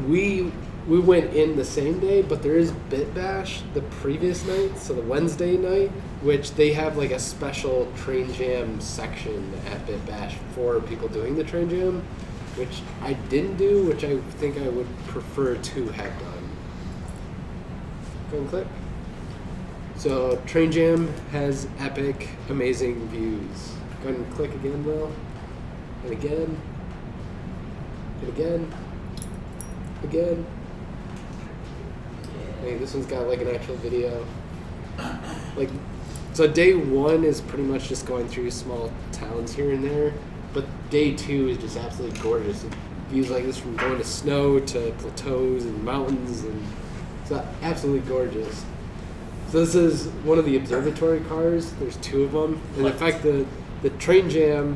Speaker 3: We went in the same day, but there is Bit Bash the previous night, so the Wednesday night, which they have like a special train jam section at Bit Bash for people doing the train jam, which I didn't do, which I think I would prefer to have done. Go and click. So train jam has epic, amazing views. Go ahead and click again, Will, and again. And again. Hey, this one's got like an actual video. Like, so day 1 is pretty much just going through small towns here and there, but day 2 is just absolutely gorgeous. It views like this from going to snow to plateaus and mountains, and it's absolutely gorgeous. So this is one of the observatory cars. There's 2 of them, and in fact the train jam.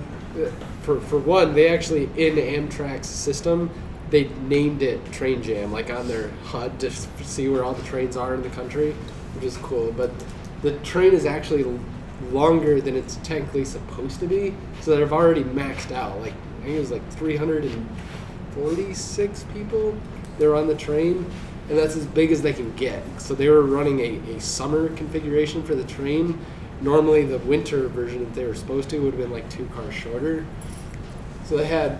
Speaker 3: For one, they actually, in Amtrak's system, they named it Train Jam, like on their HUD to see where all the trains are in the country, which is cool. But the train is actually longer than it's technically supposed to be, so they've already maxed out. Like, I think it was like 346 people that were on the train, and that's as big as they can get. So they were running a summer configuration for the train. Normally the winter version that they were supposed to would have been like 2 cars shorter. So they had,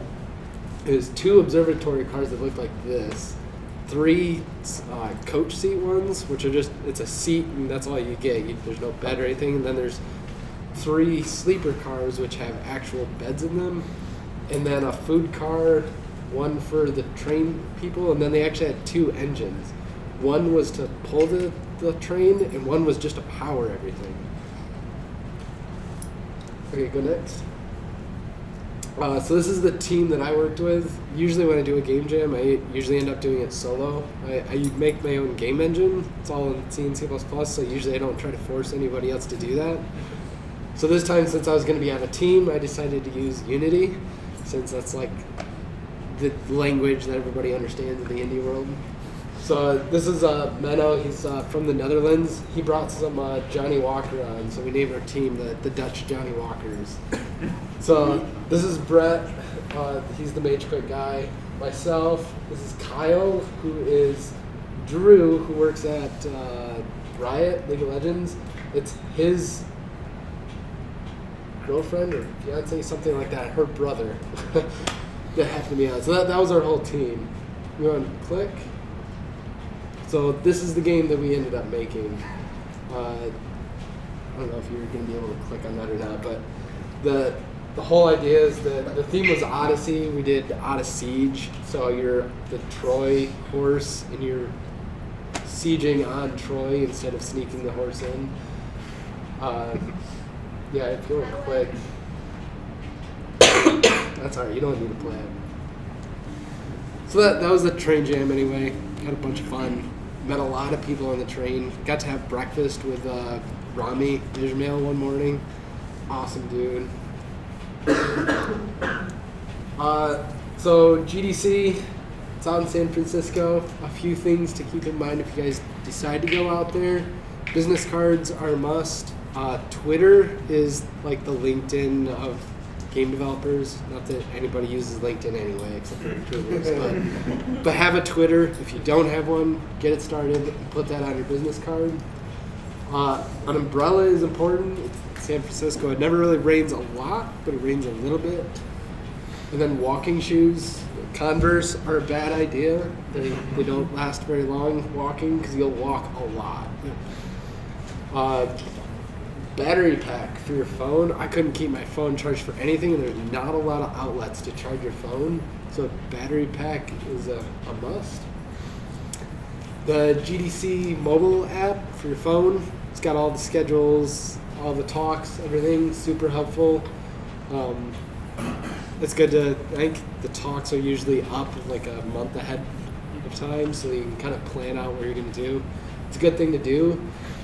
Speaker 3: it was 2 observatory cars that looked like this, 3 coach seat ones, which are just, it's a seat and that's all you get. There's no bed or anything. And then there's 3 sleeper cars which have actual beds in them. And then a food car, 1 for the train people, and then they actually had 2 engines. 1 was to pull the train, and 1 was just to power everything. Okay, go next. So this is the team that I worked with. Usually when I do a game jam, I usually end up doing it solo. I make my own game engine. It's all in C and C++, so usually I don't try to force anybody else to do that. So this time, since I was going to be on a team, I decided to use Unity, since that's like the language that everybody understands in the indie world. So this is Menno. He's from the Netherlands. He brought some Johnny Walker on, so we named our team the Dutch Johnny Walkers. So this is Brett. He's the Mage Quit guy. Myself. This is Kyle, who is Drew, who works at Riot, League of Legends. It's his girlfriend or fiance, something like that, her brother, that happened to be on. So that was our whole team. We go and click. So this is the game that we ended up making. I don't know if you're going to be able to click on that or not, but the the whole idea is that the theme was Odyssey. We did Out of Siege, so you're the Troy horse and you're sieging on Troy instead of sneaking the horse in. Yeah, if you want to click. That's alright, you don't need to play it. So that was the train jam anyway. Had a bunch of fun. Met a lot of people on the train. Got to have breakfast with Rami Ishmael one morning. Awesome dude. So GDC, it's out in San Francisco. A few things to keep in mind if you guys decide to go out there. Business cards are a must. Twitter is like the LinkedIn of game developers. Not that anybody uses LinkedIn anyway, except for recruiters. But have a Twitter. If you don't have one, get it started and put that on your business card. An umbrella is important. It's San Francisco. It never really rains a lot, but it rains a little bit. And then walking shoes. Converse are a bad idea. They don't last very long walking because you'll walk a lot. Battery pack for your phone. I couldn't keep my phone charged for anything, and there's not a lot of outlets to charge your phone, so a battery pack is a must. The GDC mobile app for your phone. It's got all the schedules, all the talks, everything. Super helpful. It's good to, I think the talks are usually up like a month ahead of time, so you can kind of plan out what you're going to do. It's a good thing to do,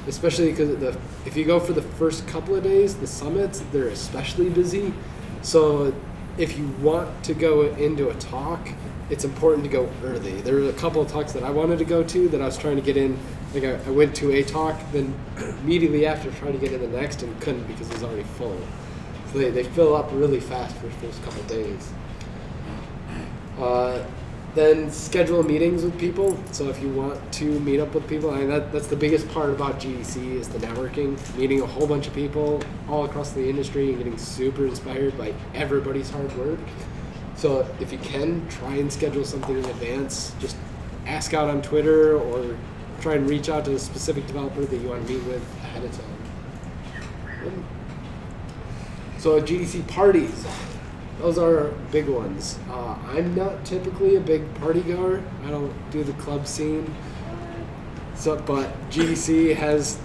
Speaker 3: especially because if you go for the first couple of days, the summits, they're especially busy. So if you want to go into a talk, it's important to go early. There were a couple of talks that I wanted to go to that I was trying to get in. Like I went to a talk, then immediately after trying to get in the next and couldn't because it was already full. So they fill up really fast for the first couple of days. Then schedule meetings with people. So if you want to meet up with people, I mean, that's the biggest part about GDC is the networking, meeting a whole bunch of people all across the industry and getting super inspired by everybody's hard work. So if you can, try and schedule something in advance. Just ask out on Twitter or try and reach out to a specific developer that you want to meet with ahead of time. So GDC parties. Those are big ones. I'm not typically a big party goer. I don't do the club scene. But GDC has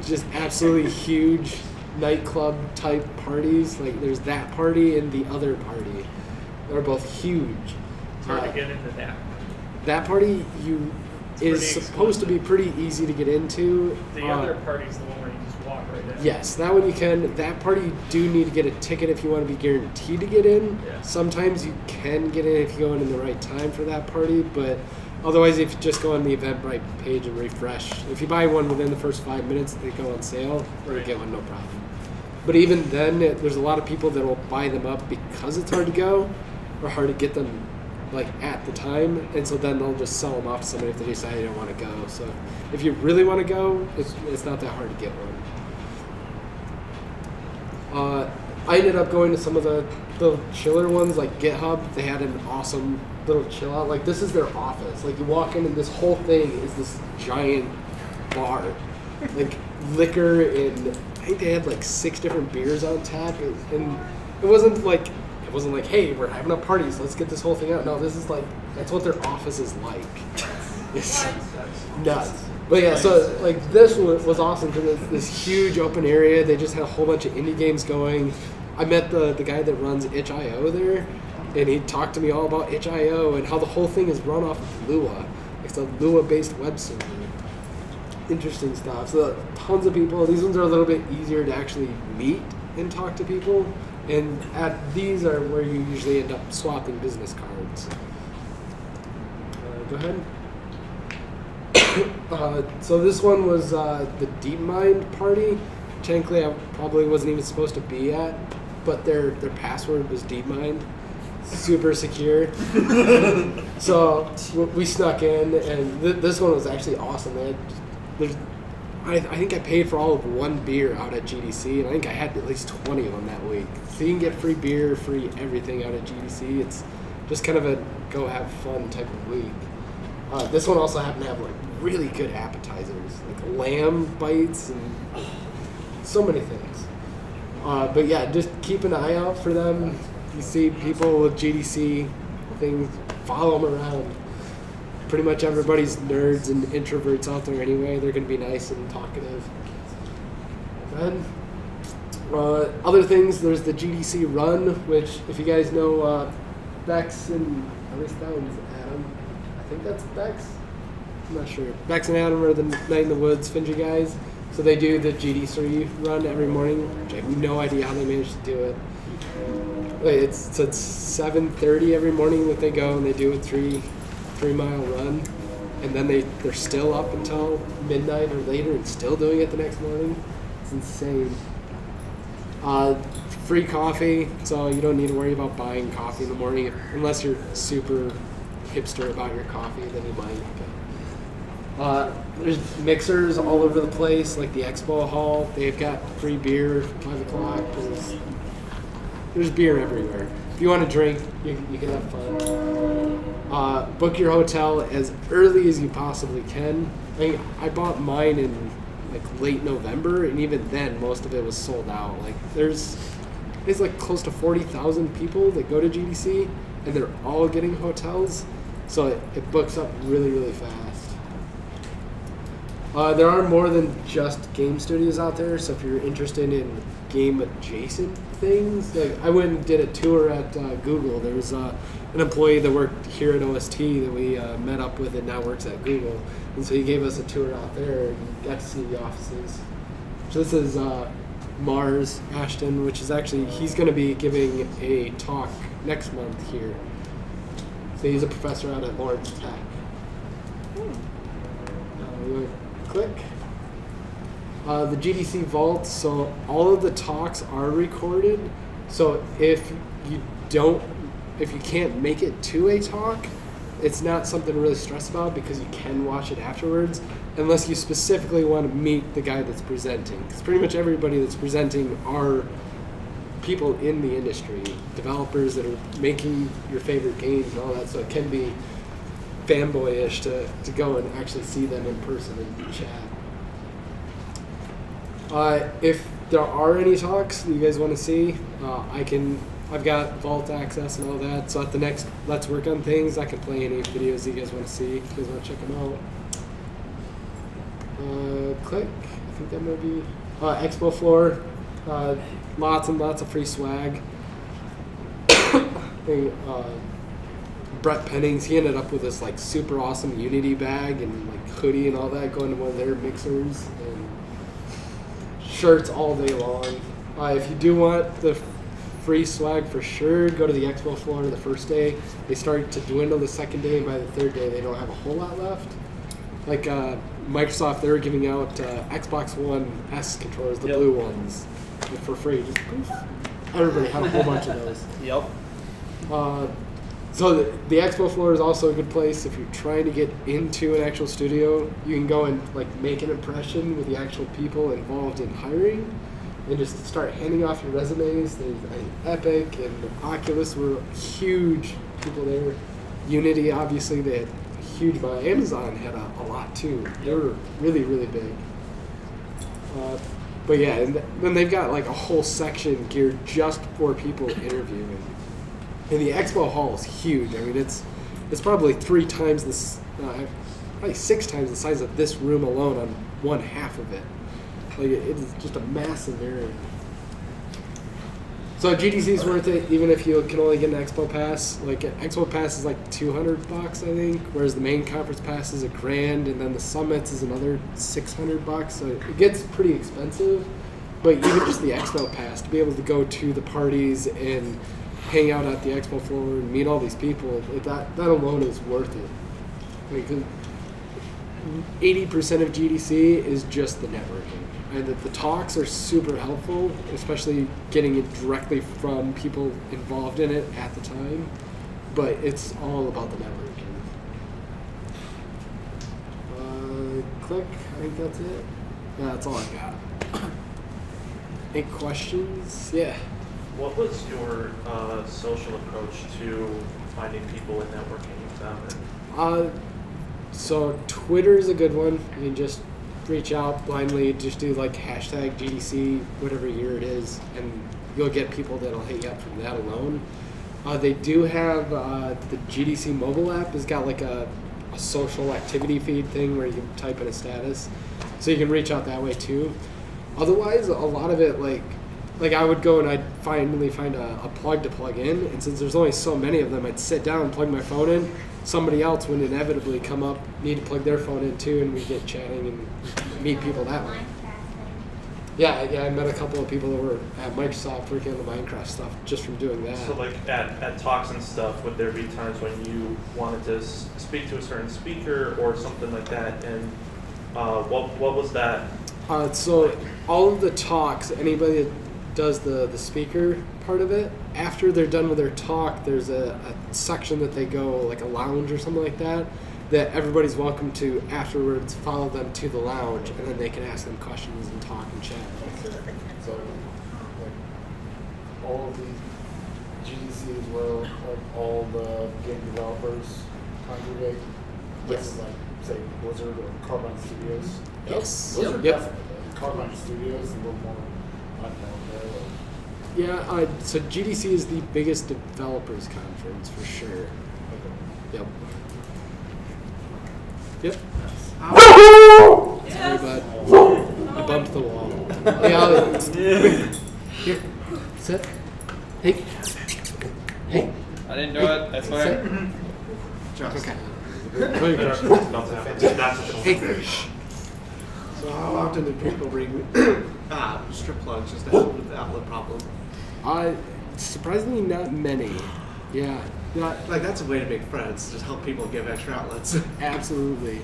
Speaker 3: just absolutely huge nightclub type parties. Like there's that party and the other party. They're both huge.
Speaker 7: It's hard to get into that.
Speaker 3: That party is supposed to be pretty easy to get into.
Speaker 7: The other party's the one where you just walk right in.
Speaker 3: Yes, that one you can. That party you do need to get a ticket if you want to be guaranteed to get in.
Speaker 7: Yeah.
Speaker 3: Sometimes you can get in if you go in the right time for that party, but otherwise if you just go on the Eventbrite page and refresh, if you buy one within the first 5 minutes, they go on sale, or you get one no problem. But even then, there's a lot of people that will buy them up because it's hard to go or hard to get them like at the time, and so then they'll just sell them off to somebody if they decide they don't want to go. So if you really want to go, it's not that hard to get one. I ended up going to some of the chiller ones like GitHub. They had an awesome little chill out. Like this is their office. Like you walk in and this whole thing is this giant bar, like liquor, and I think they had like 6 different beers on tap, and it wasn't like hey, we're having a party, so let's get this whole thing out. No, this is like that's what their office is like. It's nuts. But yeah, so like this was awesome because it's this huge open area. They just had a whole bunch of indie games going. I met the guy that runs itch.io there, and he talked to me all about itch.io and how the whole thing is run off of Lua. It's a Lua-based web server. Interesting stuff. So tons of people. These ones are a little bit easier to actually meet and talk to people. And these are where you usually end up swapping business cards. Go ahead. So this one was the DeepMind party. Technically, I probably wasn't even supposed to be at, but their password was DeepMind. Super secure. So we snuck in, and this one was actually awesome. I think I paid for all of one beer out at GDC, and I think I had at least 20 of them that week. So you can get free beer, free everything out at GDC. It's just kind of a go have fun type of week. This one also happened to have like really good appetizers, like lamb bites and so many things. But yeah, just keep an eye out for them. You see people with GDC things, follow them around. Pretty much everybody's nerds and introverts out there anyway. They're going to be nice and talkative. And other things, there's the GDC Run, which if you guys know Bex and, at least that one's Adam. I think that's Bex. I'm not sure. Bex and Adam are the Night in the Woods Finji guys. So they do the GDC Run every morning, which I have no idea how they manage to do it. It's 7:30 every morning that they go, and they do a 3-mile run, and then they're still up until midnight or later and still doing it the next morning. It's insane. Free coffee, so you don't need to worry about buying coffee in the morning unless you're super hipster about your coffee, then you might. There's mixers all over the place, like the expo hall. They've got free beer, 5 o'clock. There's beer everywhere. If you want to drink, you can have fun. Book your hotel as early as you possibly can. I bought mine in like late November, and even then, most of it was sold out. Like there's like close to 40,000 people that go to GDC, and they're all getting hotels, so it books up really, really fast. There are more than just game studios out there, so if you're interested in game adjacent things, like I went and did a tour at Google. There was an employee that worked here at OST that we met up with and now works at Google, and so he gave us a tour out there and got to see the offices. So this is Mars Ashton, which is actually, he's going to be giving a talk next month here. So he's a professor out at Lawrence Tech. Click. The GDC Vault, so all of the talks are recorded. So if you can't make it to a talk, it's not something to really stress about because you can watch it afterwards, unless you specifically want to meet the guy that's presenting. Because pretty much everybody that's presenting are people in the industry, developers that are making your favorite games and all that, so it can be fanboyish to go and actually see them in person and chat. If there are any talks that you guys want to see, I've got Vault access and all that, so at the next Let's Work on Things, I can play any videos that you guys want to see, if you guys want to check them out. Click, I think that might be, Expo Floor, lots and lots of free swag. Brett Pennings, he ended up with this like super awesome Unity bag and like hoodie and all that, going to one of their mixers, and shirts all day long. If you do want the free swag for sure, go to the expo floor the first day. They start to dwindle the second day, and by the third day they don't have a whole lot left. Like Microsoft, they were giving out Xbox One S controllers, the blue ones, for free. Just poof. Everybody had a whole bunch of those.
Speaker 6: Yep.
Speaker 3: So the expo floor is also a good place if you're trying to get into an actual studio. You can go and like make an impression with the actual people involved in hiring, and just start handing off your resumes. There's Epic and Oculus were huge people there. Unity, obviously, they had a huge amount. Amazon had a lot too. They were really, really big. But yeah, and then they've got like a whole section geared just for people interviewing. And the expo hall is huge. I mean, it's probably 3 times this, probably 6 times the size of this room alone on one half of it. Like it is just a massive area. So GDC is worth it, even if you can only get an expo pass. Like an expo pass is like $200, I think, whereas the main conference pass is $1,000, and then the summits is another $600. So it gets pretty expensive. But even just the expo pass, to be able to go to the parties and hang out at the expo floor and meet all these people, that alone is worth it. Like, 80% of GDC is just the networking. And the talks are super helpful, especially getting it directly from people involved in it at the time. But it's all about the networking. Click, I think that's it. Yeah, that's all I got. Any questions? Yeah.
Speaker 12: What was your social approach to finding people and networking with them?
Speaker 3: So Twitter is a good one. You can just reach out blindly, just do like hashtag GDC, whatever year it is, and you'll get people that'll hit you up from that alone. They do have the GDC mobile app has got like a social activity feed thing where you can type in a status. So you can reach out that way too. Otherwise, a lot of it, like I would go and I'd finally find a plug to plug in, and since there's only so many of them, I'd sit down and plug my phone in. Somebody else would inevitably come up, need to plug their phone in too, and we get chatting and meet people that way. Yeah, I met a couple of people that were at Microsoft working on the Minecraft stuff just from doing that.
Speaker 14: So like at talks and stuff, would there be times when you wanted to speak to a certain speaker or something like that? And what was that?
Speaker 3: So all of the talks, anybody that does the speaker part of it, after they're done with their talk, there's a section that they go, like a lounge or something like that everybody's welcome to afterwards follow them to the lounge, and then they can ask them questions and talk and chat.
Speaker 17: So, like, all of these GDCs where like all the game developers congregate.
Speaker 3: Yes.
Speaker 17: This is like, say, Blizzard or Carbine Studios.
Speaker 3: Yes.
Speaker 17: Blizzard
Speaker 3: Yep.
Speaker 17: definitely. Carbine Studios a little more unknown there.
Speaker 3: Yeah, so GDC is the biggest developers conference for sure.
Speaker 17: Okay.
Speaker 3: Yep. Yep. Sorry, bud. I bumped the wall. Hey, Ollie. Here. Sit. Hey. Hey.
Speaker 4: I didn't do it. That's fine.
Speaker 3: Okay.
Speaker 9: Hey. So how often do people bring strip plugs just to help with the outlet problem?
Speaker 3: Surprisingly not many. Yeah.
Speaker 9: Like that's a way to make friends. Just help people give extra outlets.
Speaker 3: Absolutely.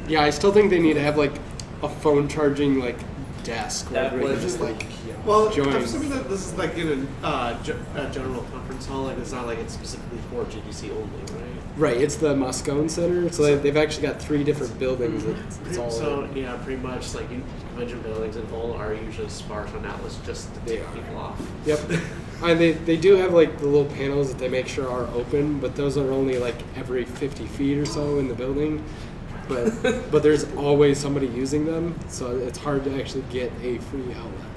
Speaker 3: Yeah, I still think they need to have like a phone charging like desk where everybody just like
Speaker 9: I'm assuming that this is like in a general conference hall. Like it's not like it's specifically for GDC only, right?
Speaker 3: Right. It's the Moscone Center. So they've actually got 3 different buildings. It's all
Speaker 9: so yeah, pretty much like convention buildings in whole are usually sparse on outlets just to take people off.
Speaker 3: Yep. They do have like the little panels that they make sure are open, but those are only like every 50 feet or so in the building. But there's always somebody using them, so it's hard to actually get a free outlet.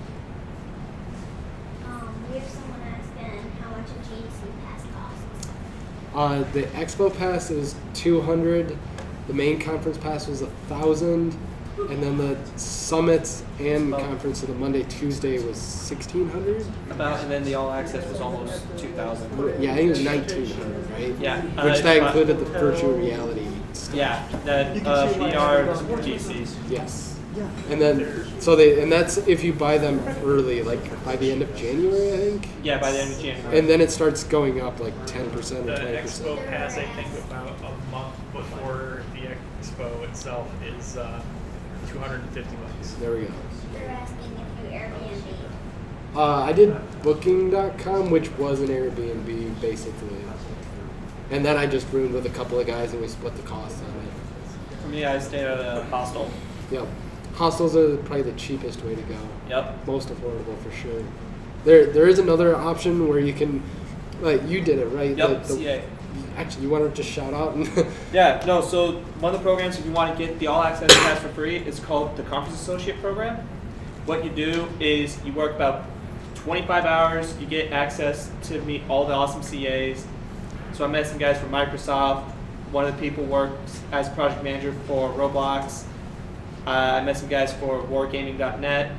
Speaker 13: We have someone asking how much a GDC pass costs.
Speaker 3: The Expo Pass is $200. The main conference pass was $1,000, and then the summits and conference of the Monday, Tuesday was $1,600.
Speaker 4: And then the all access was almost 2,000.
Speaker 3: Yeah, I think it was $1,900, right?
Speaker 4: Yeah.
Speaker 3: Which that included the virtual reality stuff.
Speaker 4: Yeah, that VR GCs.
Speaker 3: Yes. And then and that's if you buy them early, like by the end of January, I think.
Speaker 4: Yeah, by the end of January.
Speaker 3: And then it starts going up like 10% or 20%.
Speaker 7: The Expo Pass, I think, about a month before the Expo itself is $250.
Speaker 3: There we go.
Speaker 13: They're asking if you Airbnb.
Speaker 3: I did Booking.com, which was an Airbnb basically, and then I just roomed with a couple of guys and we split the cost on it.
Speaker 4: For me, I stayed at a hostel.
Speaker 3: Yep. Hostels are probably the cheapest way to go.
Speaker 4: Yep.
Speaker 3: Most affordable for sure. There is another option where you can, like you did it, right?
Speaker 4: Yep, CA.
Speaker 3: Actually, you want to just shout out?
Speaker 4: Yeah, no, so one of the programs, if you want to get the All Access Pass for free, is called the Conference Associate Program. What you do is you work about 25 hours, you get access to meet all the awesome CAs. So I met some guys from Microsoft. One of the people works as project manager for Roblox. I met some guys for wargaming.net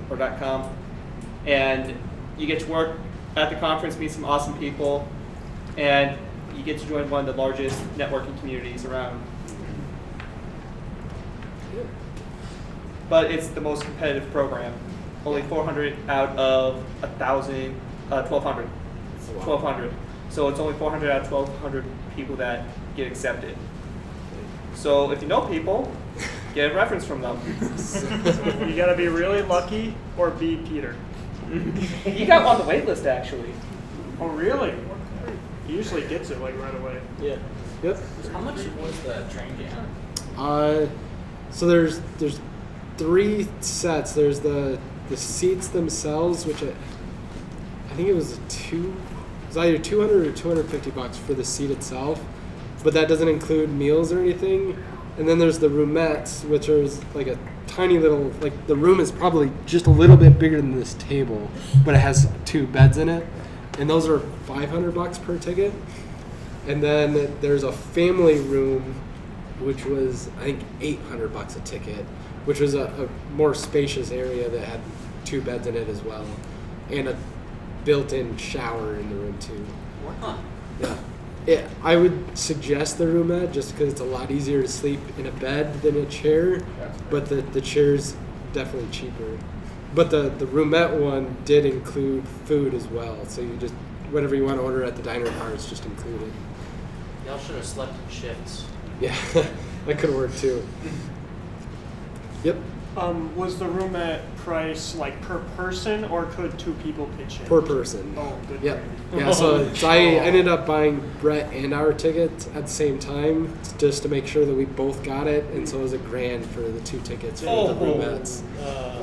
Speaker 4: or .com. And you get to work at the conference, meet some awesome people, and you get to join one of the largest networking communities around. But it's the most competitive program. Only 400 out of 1,000, 1,200. 1,200. So it's only 400 out of 1,200 people that get accepted. So if you know people, get a reference from them.
Speaker 8: So you gotta be really lucky or be Peter.
Speaker 4: He got on the wait list actually.
Speaker 8: Oh really? He usually gets it like right away.
Speaker 4: Yeah.
Speaker 3: Yep.
Speaker 16: How much was the train jam?
Speaker 3: So there's 3 sets. There's the seats themselves, which I think it was either $200 or $250 for the seat itself, but that doesn't include meals or anything. And then there's the roomettes, which are like a tiny little, like the room is probably just a little bit bigger than this table, but it has 2 beds in it. And those are $500 per ticket. And then there's a family room, which was, I think, $800 a ticket, which was a more spacious area that had 2 beds in it as well. And a built-in shower in the room too.
Speaker 10: Huh.
Speaker 3: Yeah, I would suggest the roomette just because it's a lot easier to sleep in a bed than a chair, but the chair's definitely cheaper. But the roomette one did include food as well, so you just, whatever you want to order at the diner car is just included.
Speaker 10: Y'all should have slept in shifts.
Speaker 3: Yeah, that could work too. Yep.
Speaker 8: Was the roomette price like per person, or could 2 people pitch in?
Speaker 3: Per person.
Speaker 8: Oh, good.
Speaker 3: Yep. Yeah, so I ended up buying Brett and our tickets at the same time just to make sure that we both got it, and so it was $1,000 for the 2 tickets for the roomettes.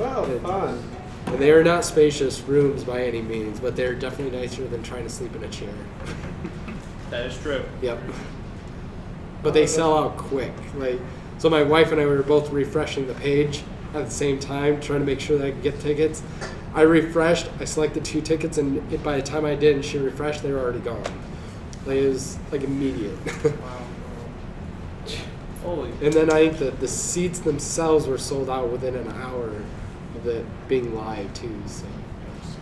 Speaker 9: Wow, fun.
Speaker 3: And they are not spacious rooms by any means, but they're definitely nicer than trying to sleep in a chair.
Speaker 6: That is true.
Speaker 3: Yep. But they sell out quick. Like, so my wife and I were both refreshing the page at the same time, trying to make sure that I could get tickets. I refreshed, I selected 2 tickets, and by the time I did and she refreshed, they were already gone. Like, it was like immediate.
Speaker 6: Holy.
Speaker 3: And then I think the seats themselves were sold out within an hour of it being live too, so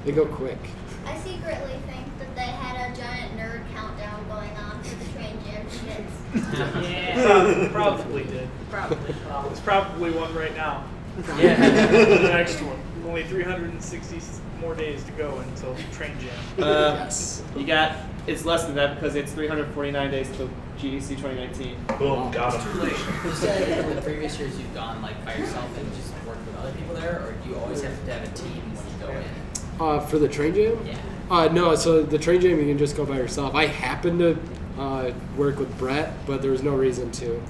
Speaker 3: they go quick.
Speaker 13: I secretly think that they had a giant nerd countdown going on for the train jam tickets.
Speaker 7: Yeah, probably did.
Speaker 5: Probably.
Speaker 7: There's probably one right now.
Speaker 10: Yeah.
Speaker 7: The next one. Only 360 more days to go until train jam.
Speaker 3: Yes.
Speaker 6: You got, it's less than that because it's 349 days till GDC 2019.
Speaker 14: Boom, got
Speaker 10: It's too late. You said in the previous years you've gone like by yourself and just worked with other people there, or do you always have to have a team when you go in?
Speaker 3: For the train jam?
Speaker 10: Yeah.
Speaker 3: No, so the train jam you can just go by yourself. I happened to work with Brett, but there was no reason to.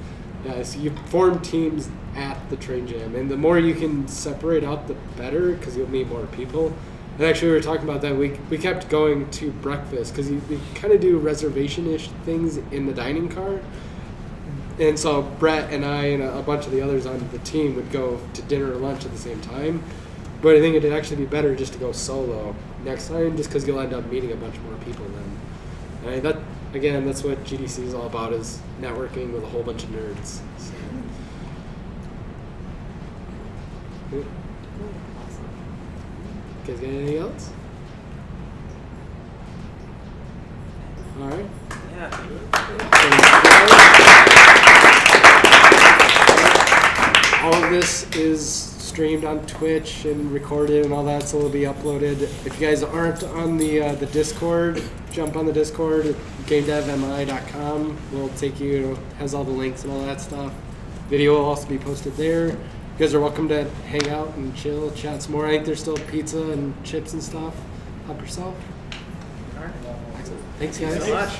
Speaker 3: Yeah, so you form teams at the train jam, and the more you can separate out, the better, because you'll meet more people. And actually, we were talking about that. We kept going to breakfast because we kind of do reservation-ish things in the dining car. And so Brett and I and a bunch of the others on the team would go to dinner or lunch at the same time. But I think it'd actually be better just to go solo next time, just because you'll end up meeting a bunch more people then. And that's what GDC is all about, is networking with a whole bunch of nerds. So. Cool. You guys got anything else? All right. All of this is streamed on Twitch and recorded and all that, so it'll be uploaded. If you guys aren't on the Discord, jump on the Discord, GamedevMI.com. We'll take you, has all the links and all that stuff. Video will also be posted there. You guys are welcome to hang out and chill, chat some more. I think there's still pizza and chips and stuff. Help yourself.
Speaker 6: All right.
Speaker 3: Excellent. Thanks, guys.
Speaker 6: Thanks so much.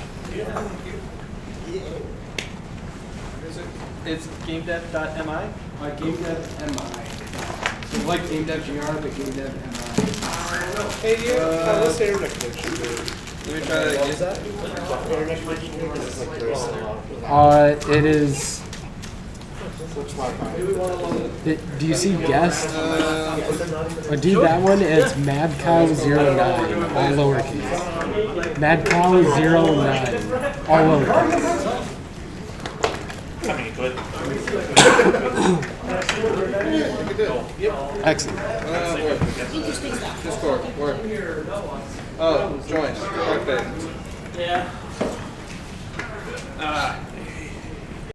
Speaker 6: It's GamedevGR.mi?
Speaker 3: GamedevMI. So like GamedevGR, but GamedevMI.
Speaker 9: Hey, do you what's the internet connection?
Speaker 6: Let me try to use that.
Speaker 9: Internet connection is like very slow.
Speaker 3: It is.
Speaker 9: Which Wi-Fi?
Speaker 3: Do you see guest? Do that one. It's MadCow09, all lowercase. MadCow09, all lowercase.
Speaker 14: I mean, good.
Speaker 3: Excellent.
Speaker 6: Discord, work. Oh, join. Perfect. Yeah.